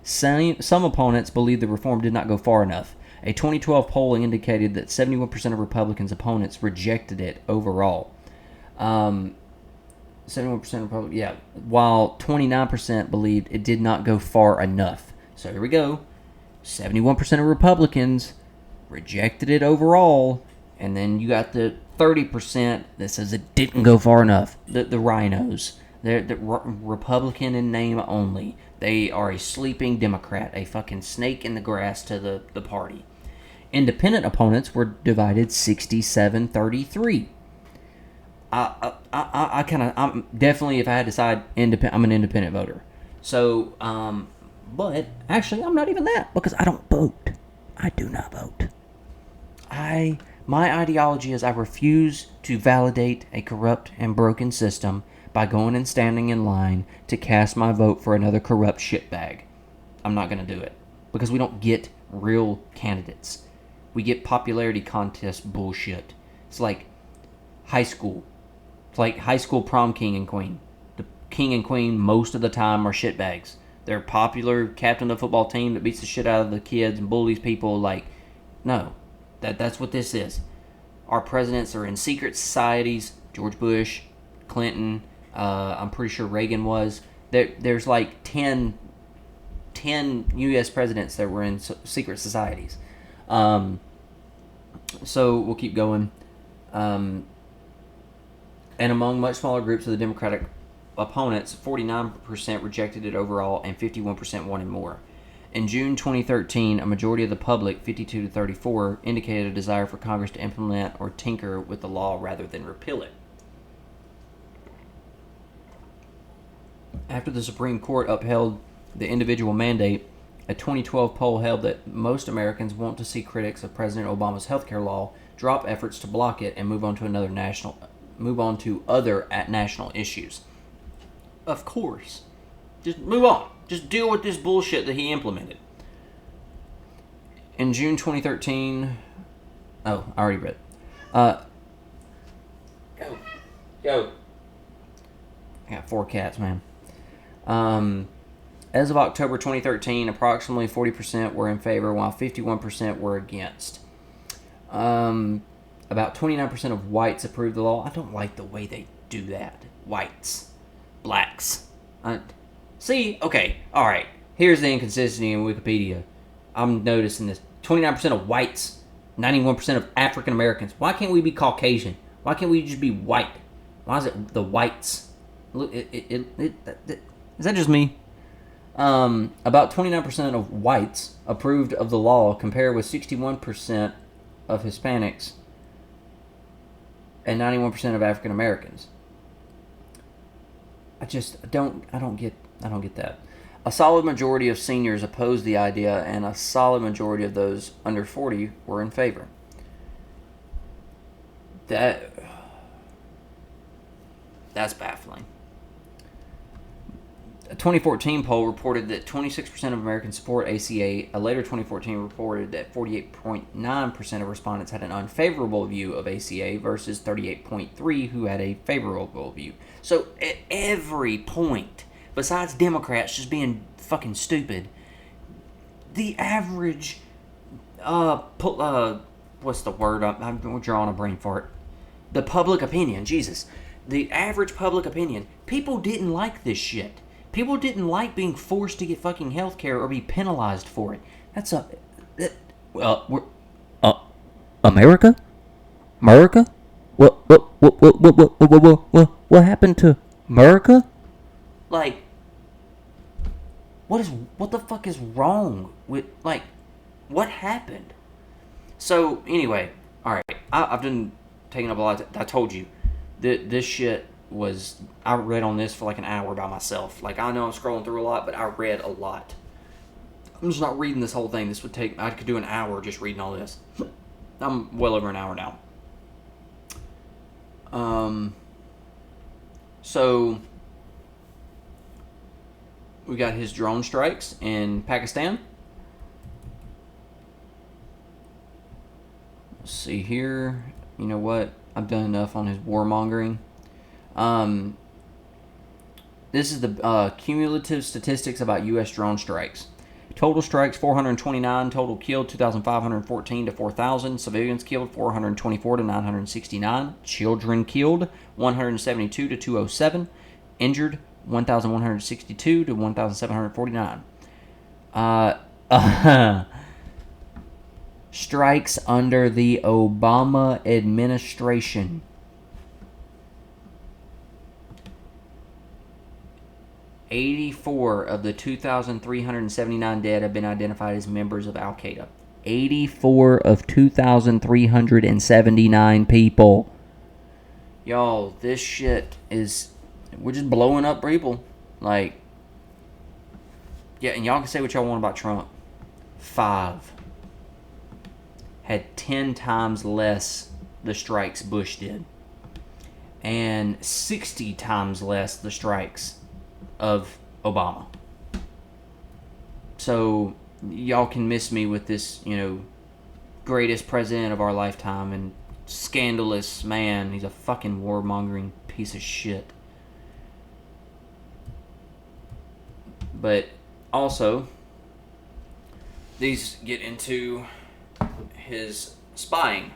Some opponents believe the reform did not go far enough. A 2012 poll indicated that 71% of Republicans' opponents rejected it overall. 71% of Republicans, while 29% believed it did not go far enough. So here we go. 71% of Republicans rejected it overall, and then you got the 30% that says it didn't go far enough. The rhinos. They're Republican in name only. They are a sleeping Democrat, a fucking snake in the grass to the party. Independent opponents were divided 67-33. I'm definitely, if I had to decide, I'm an independent voter. So, but actually, I'm not even that, because I don't vote. I do not vote. My ideology is I refuse to validate a corrupt and broken system by going and standing in line to cast my vote for another corrupt shitbag. I'm not going to do it, because we don't get real candidates. We get popularity contest bullshit. It's like high school. It's like high school prom king and queen. The king and queen most of the time are shitbags. They're popular, captain of the football team that beats the shit out of the kids and bullies people. Like, no, that's what this is. Our presidents are in secret societies. George Bush, Clinton, I'm pretty sure Reagan was. There's like 10 U.S. presidents that were in secret societies. So we'll keep going. And among much smaller groups of the Democratic opponents, 49% rejected it overall and 51% wanted more. In June 2013, a majority of the public, 52 to 34, indicated a desire for Congress to implement or tinker with the law rather than repeal it. After the Supreme Court upheld the individual mandate, a 2012 poll held that most Americans want to see critics of President Obama's healthcare law drop efforts to block it and move on to other national issues. Of course. Just move on. Just deal with this bullshit that he implemented. In June 2013... Oh, I already read. Go. I got 4 cats, man. As of October 2013, approximately 40% were in favor, while 51% were against. About 29% of whites approved the law. I don't like the way they do that. Whites. Blacks. See? Okay. Alright. Here's the inconsistency in Wikipedia. I'm noticing this. 29% of whites. 91% of African Americans. Why can't we be Caucasian? Why can't we just be white? Why is it the whites? Look, is that just me? About 29% of whites approved of the law, compared with 61% of Hispanics and 91% of African Americans. I don't get that. A solid majority of seniors opposed the idea, and a solid majority of those under 40 were in favor. That's baffling. A 2014 poll reported that 26% of Americans support ACA. A later 2014 reported that 48.9% of respondents had an unfavorable view of ACA versus 38.3% who had a favorable view. So at every point, besides Democrats just being fucking stupid, the average, what's the word? I'm drawing a brain fart. The public opinion, Jesus. The average public opinion, people didn't like this shit. People didn't like being forced to get fucking health care or be penalized for it. America? What happened to America? Like, what the fuck is wrong with, like, what happened? So, anyway, alright, I've been taking up a lot I told you, this shit was, I read on this for like an hour by myself. Like, I know I'm scrolling through a lot, but I read a lot. I'm just not reading this whole thing. I could do an hour just reading all this. I'm well over an hour now. So, we got his drone strikes in Pakistan. Let's see here. You know what? I've done enough on his warmongering. This is the cumulative statistics about U.S. drone strikes. Total strikes 429, total killed 2,514 to 4,000, civilians killed 424 to 969, children killed 172 to 207, injured 1,162 to 1,749. Strikes under the Obama administration. $84 of the 2,379 dead have been identified as members of Al-Qaeda. 84 of 2,379 people. Y'all, this shit is... We're just blowing up people. Like... Yeah, and y'all can say what y'all want about Trump. 5. Had 10 times less the strikes Bush did. And 60 times less the strikes of Obama. So y'all can miss me with this, greatest president of our lifetime and scandalous man. He's a fucking warmongering piece of shit. But Also, these get into his spying.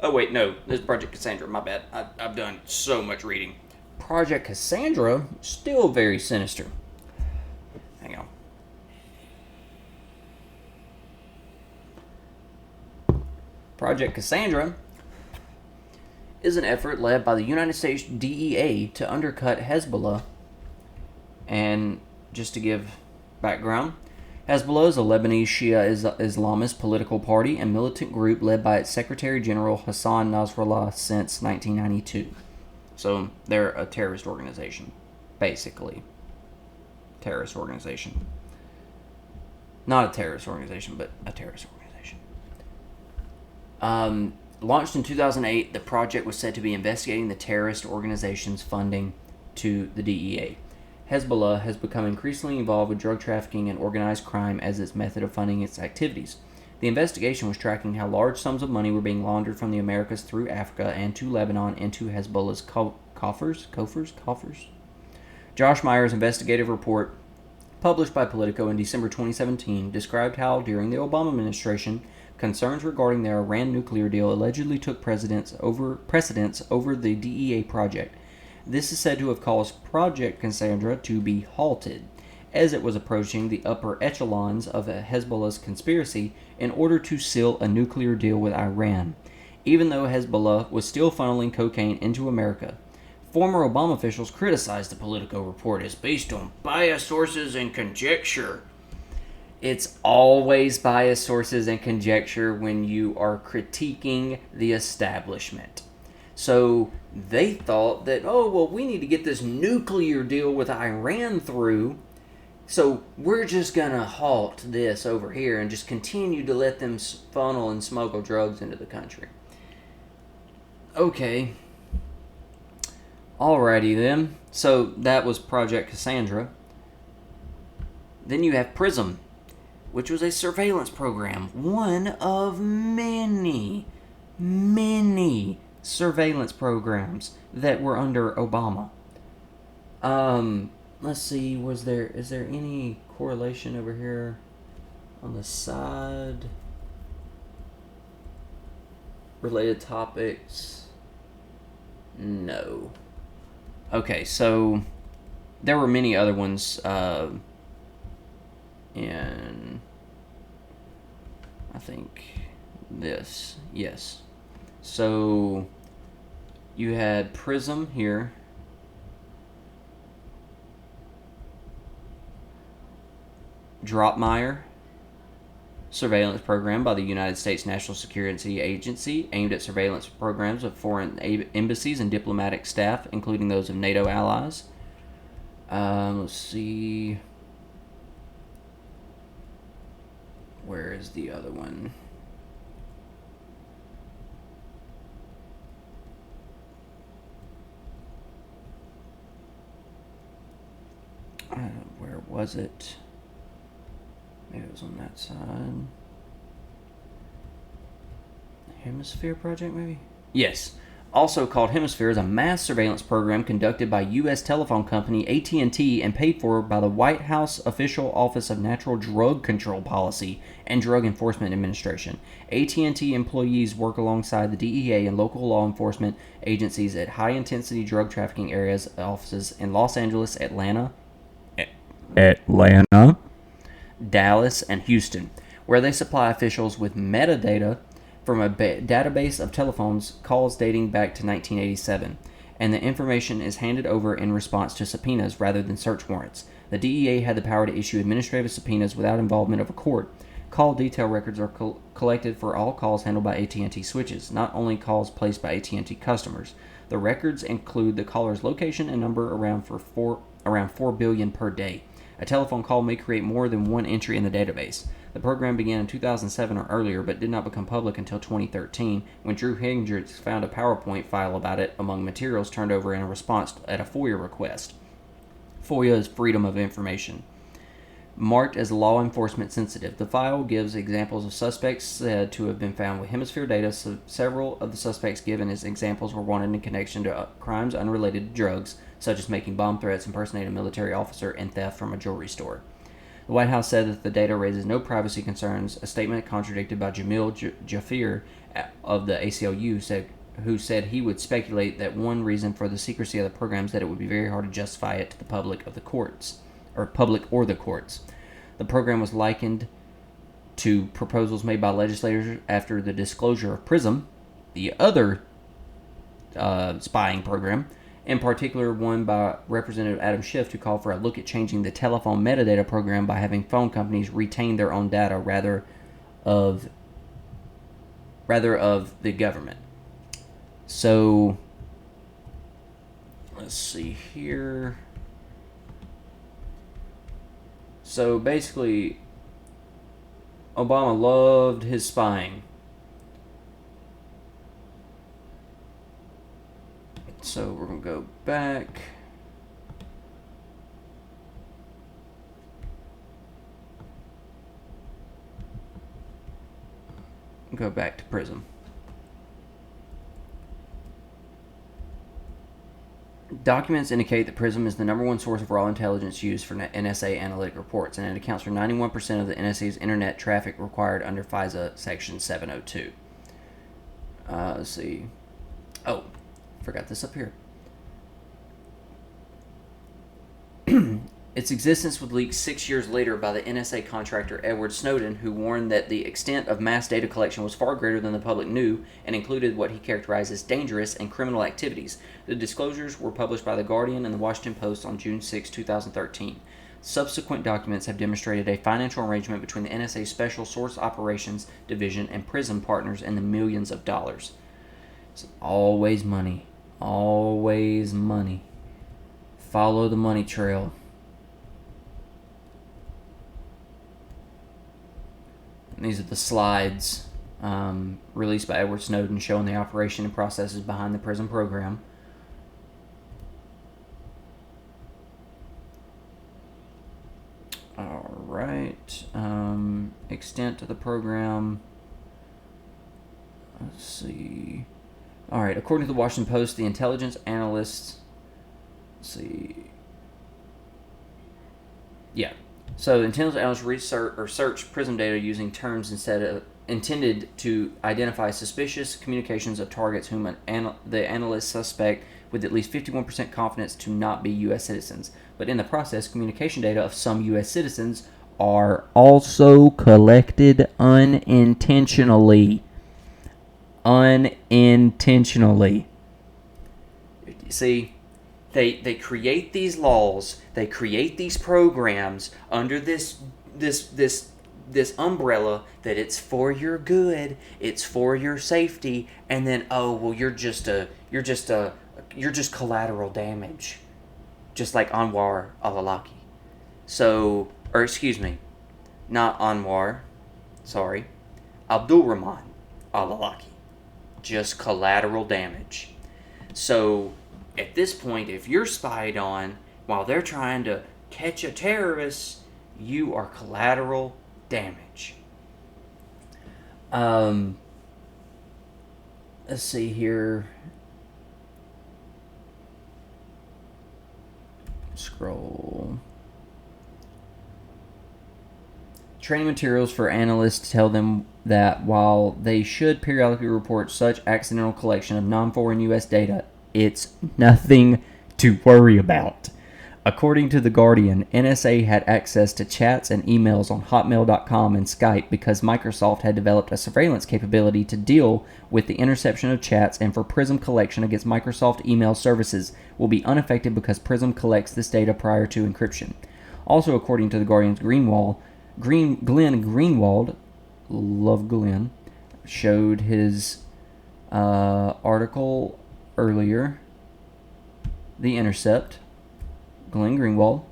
Oh, wait, no. This is Project Cassandra. My bad. I've done so much reading. Project Cassandra, still very sinister. Hang on. Project Cassandra is an effort led by the United States DEA to undercut Hezbollah. And just to give background, Hezbollah is a Lebanese Shia Islamist political party and militant group led by its Secretary General Hassan Nasrallah since 1992. So they're a terrorist organization, basically. Terrorist organization. Not a terrorist organization, but a terrorist organization. Launched in 2008, the project was said to be investigating the terrorist organization's funding to the DEA. Hezbollah has become increasingly involved with drug trafficking and organized crime as its method of funding its activities. The investigation was tracking how large sums of money were being laundered from the Americas through Africa and to Lebanon into Hezbollah's coffers. Josh Meyer's investigative report, published by Politico in December 2017, described how, during the Obama administration, concerns regarding the Iran nuclear deal allegedly took precedence over the DEA project. This is said to have caused Project Cassandra to be halted, as it was approaching the upper echelons of Hezbollah's conspiracy in order to seal a nuclear deal with Iran, even though Hezbollah was still funneling cocaine into America. Former Obama officials criticized the Politico report as based on biased sources and conjecture. It's always biased sources and conjecture when you are critiquing the establishment. So they thought that, we need to get this nuclear deal with Iran through, so we're just going to halt this over here and just continue to let them funnel and smuggle drugs into the country. Okay. Alrighty then. So that was Project Cassandra. Then you have PRISM, which was a surveillance program. One of many surveillance programs that were under Obama. Let's see, is there any correlation over here on the side? Related topics? No. Okay, so there were many other ones in, I think, this. Yes. So you had PRISM here. Dropmeyer, surveillance program by the United States National Security Agency aimed at surveillance programs of foreign embassies and diplomatic staff, including those of NATO allies. Let's see. Where is the other one? Where was it? Maybe it was on that side. Hemisphere Project, maybe? Yes. Also called Hemisphere, is a mass surveillance program conducted by U.S. telephone company AT&T and paid for by the White House Official Office of Natural Drug Control Policy and Drug Enforcement Administration. AT&T employees work alongside the DEA and local law enforcement agencies at high-intensity drug trafficking areas offices in Los Angeles, Atlanta, Dallas, and Houston, where they supply officials with metadata from a database of telephones calls dating back to 1987, and the information is handed over in response to subpoenas rather than search warrants. The DEA had the power to issue administrative subpoenas without involvement of a court. Call detail records are collected for all calls handled by AT&T switches, not only calls placed by AT&T customers. The records include the caller's location and number around 4 billion per day. A telephone call may create more than one entry in the database. The program began in 2007 or earlier, but did not become public until 2013, when Drew Hendricks found a PowerPoint file about it among materials turned over in a response at a FOIA request. FOIA is Freedom of Information. Marked as law enforcement sensitive, the file gives examples of suspects said to have been found with Hemisphere data. So several of the suspects given as examples were wanted in connection to crimes unrelated to drugs, such as making bomb threats, impersonating a military officer, and theft from a jewelry store. The White House said that the data raises no privacy concerns, a statement contradicted by Jamil Jafir of the ACLU, who said he would speculate that one reason for the secrecy of the program is that it would be very hard to justify it to the public or the courts. The program was likened to proposals made by legislators after the disclosure of PRISM, the other spying program, in particular one by Representative Adam Schiff, who called for a look at changing the telephone metadata program by having phone companies retain their own data rather of the government. So, let's see here. So basically, Obama loved his spying. So we're going to go back. Go back to PRISM. Documents indicate that PRISM is the number one source of raw intelligence used for NSA analytic reports, and it accounts for 91% of the NSA's internet traffic required under FISA Section 702. Let's see. Oh, forgot this up here. Its existence was leaked 6 years later by the NSA contractor Edward Snowden, who warned that the extent of mass data collection was far greater than the public knew and included what he characterized as dangerous and criminal activities. The disclosures were published by The Guardian and The Washington Post on June 6, 2013. Subsequent documents have demonstrated a financial arrangement between the NSA's Special Source Operations Division and PRISM partners in the millions of dollars. It's always money. Always money. Follow the money trail. And these are the slides released by Edward Snowden showing the operation and processes behind the PRISM program. All right. Extent of the program. Let's see. All right. According to the Washington Post, the intelligence analysts. Let's see. Yeah. So, intelligence analysts search PRISM data using terms intended to identify suspicious communications of targets whom the analysts suspect with at least 51% confidence to not be U.S. citizens. But in the process, communication data of some U.S. citizens are also collected unintentionally. See? They create these laws, they create these programs under this umbrella that it's for your good, it's for your safety, and then you're just collateral damage, just like Anwar al-Awlaki. So, or excuse me, not Anwar, sorry, Abdul Rahman al-Awlaki, just collateral damage. So, at this point, if you're spied on while they're trying to catch a terrorist, you are collateral damage. Let's see here. Scroll. Training materials for analysts tell them that while they should periodically report such accidental collection of non-foreign U.S. data, it's nothing to worry about. According to The Guardian, NSA had access to chats and emails on Hotmail.com and Skype because Microsoft had developed a surveillance capability to deal with the interception of chats, and for PRISM collection against Microsoft email services will be unaffected because PRISM collects this data prior to encryption. Also, according to The Guardian's Glenn Greenwald, love Glenn, showed his article earlier, The Intercept, Glenn Greenwald.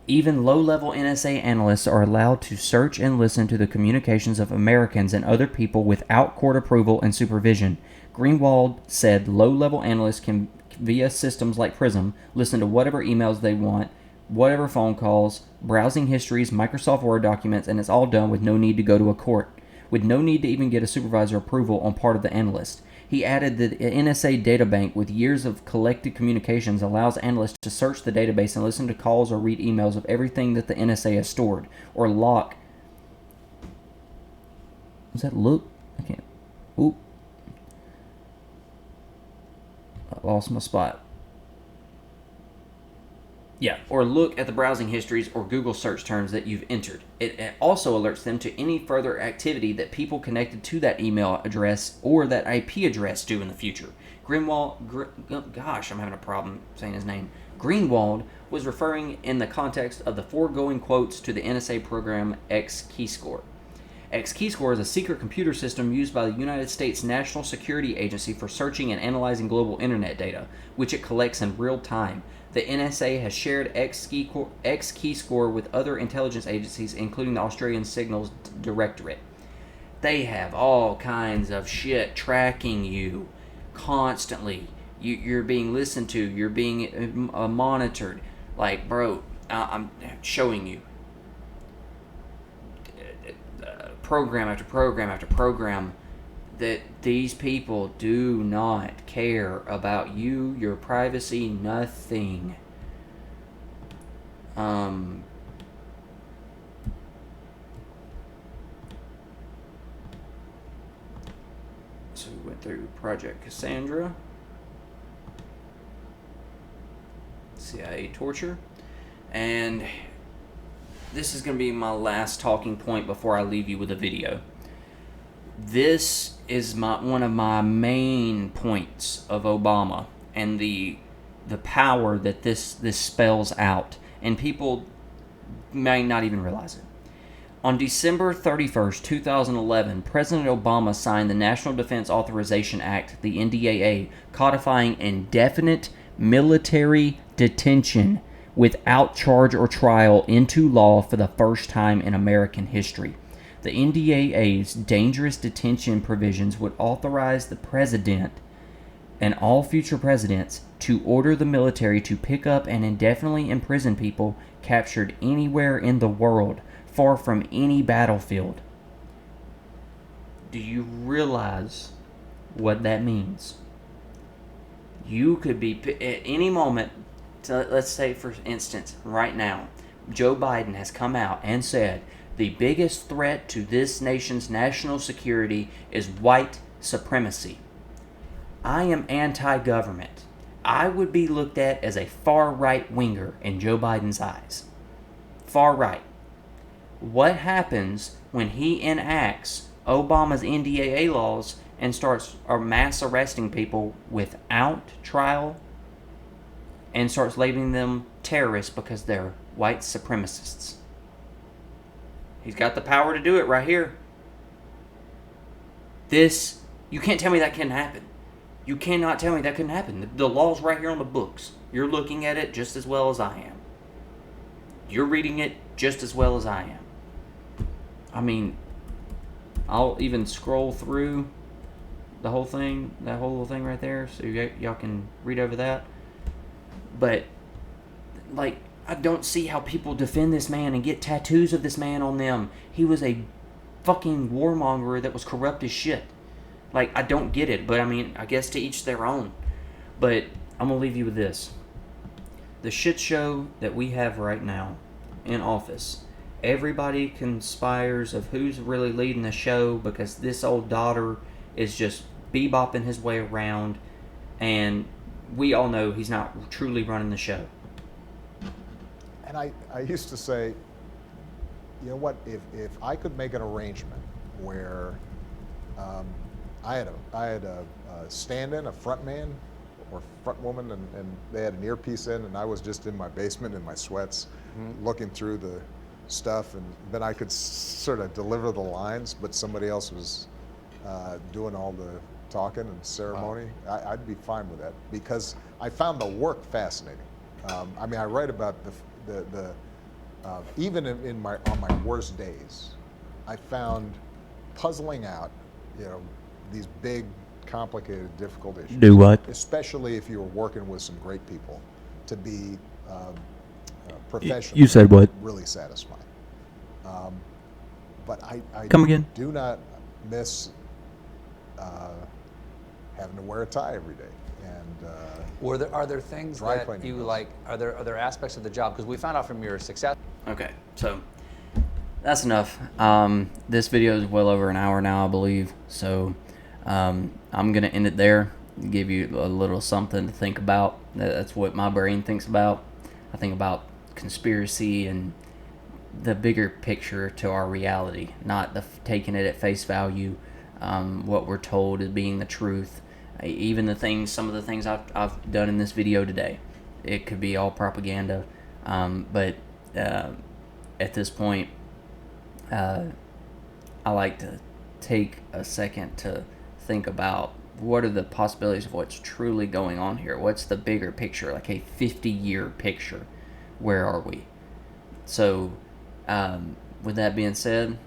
Even low-level NSA analysts are allowed to search and listen to the communications of Americans and other people without court approval and supervision. Greenwald said low-level analysts can, via systems like PRISM, listen to whatever emails they want, whatever phone calls, browsing histories, Microsoft Word documents, and it's all done with no need to go to a court, with no need to even get a supervisor approval on part of the analyst. He added that the NSA databank with years of collected communications allows analysts to search the database and listen to calls or read emails of everything that the NSA has stored or lock. Was that look? I can't. Oop. I lost my spot. Yeah, or look at the browsing histories or Google search terms that you've entered. It also alerts them to any further activity that people connected to that email address or that IP address do in the future. Gosh, I'm having a problem saying his name. Greenwald was referring in the context of the foregoing quotes to the NSA program X-Keyscore. X-Keyscore is a secret computer system used by the United States National Security Agency for searching and analyzing global internet data, which it collects in real time. The NSA has shared X-Keyscore with other intelligence agencies, including the Australian Signals Directorate. They have all kinds of shit tracking you constantly. You're being listened to. You're being monitored. Like, bro, I'm showing you. Program after program after program that these people do not care about you, your privacy, nothing. So we went through Project Cassandra, CIA torture, and this is going to be my last talking point before I leave you with a video. This is one of my main points of Obama and the power that this spells out, and people may not even realize it. On December 31st, 2011, President Obama signed the National Defense Authorization Act, the NDAA, codifying indefinite military detention without charge or trial into law for the first time in American history. The NDAA's dangerous detention provisions would authorize the president and all future presidents to order the military to pick up and indefinitely imprison people captured anywhere in the world, far from any battlefield. Do you realize what that means? You could be, at any moment, let's say for instance, right now, Joe Biden has come out and said the biggest threat to this nation's national security is white supremacy. I am anti-government. I would be looked at as a far-right winger in Joe Biden's eyes. Far-right. What happens when he enacts Obama's NDAA laws and starts mass arresting people without trial and starts labeling them terrorists because they're white supremacists? He's got the power to do it right here. You can't tell me that couldn't happen. You cannot tell me that couldn't happen. The law's right here on the books. You're looking at it just as well as I am. You're reading it just as well as I am. I mean, I'll even scroll through the whole thing, that whole little thing right there, so y'all can read over that. But, like, I don't see how people defend this man and get tattoos of this man on them. He was a fucking warmonger that was corrupt as shit. Like, I don't get it, but I mean, I guess to each their own. But I'm going to leave you with this. The shit show that we have right now in office, everybody conspires of who's really leading the show because this old daughter is just bebopping his way around, and we all know he's not truly running the show. And I used to say, you know what, if I could make an arrangement where I had a stand-in, a front man or front woman, and they had an earpiece in, and I was just in my basement in my sweats, looking through the stuff, and then I could sort of deliver the lines, but somebody else was doing all the talking and ceremony. Wow. I'd be fine with that because I found the work fascinating. I mean, I write about the even on my worst days, I found puzzling out, these big, complicated, difficult issues. Do what? Especially if you were working with some great people, to be professional. You said what? Really satisfying. But I Come again? do not miss having to wear a tie every day. And Are there things dry that cleaning you bills. like? Are there aspects of the job? Because we found out from your success. Okay, so that's enough. This video is well over an hour now, I believe. So I'm gonna end it there. Give you a little something to think about. That's what my brain thinks about. I think about conspiracy and the bigger picture to our reality, not taking it at face value. What we're told as being the truth. Even some of the things I've done in this video today, it could be all propaganda. But at this point, I like to take a second to think about what are the possibilities of what's truly going on here. What's the bigger picture, like a 50-year picture? Where are we? So, with that being said,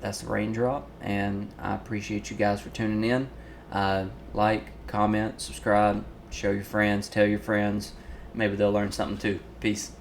that's the raindrop, and I appreciate you guys for tuning in. Like, comment, subscribe, show your friends, tell your friends. Maybe they'll learn something too. Peace.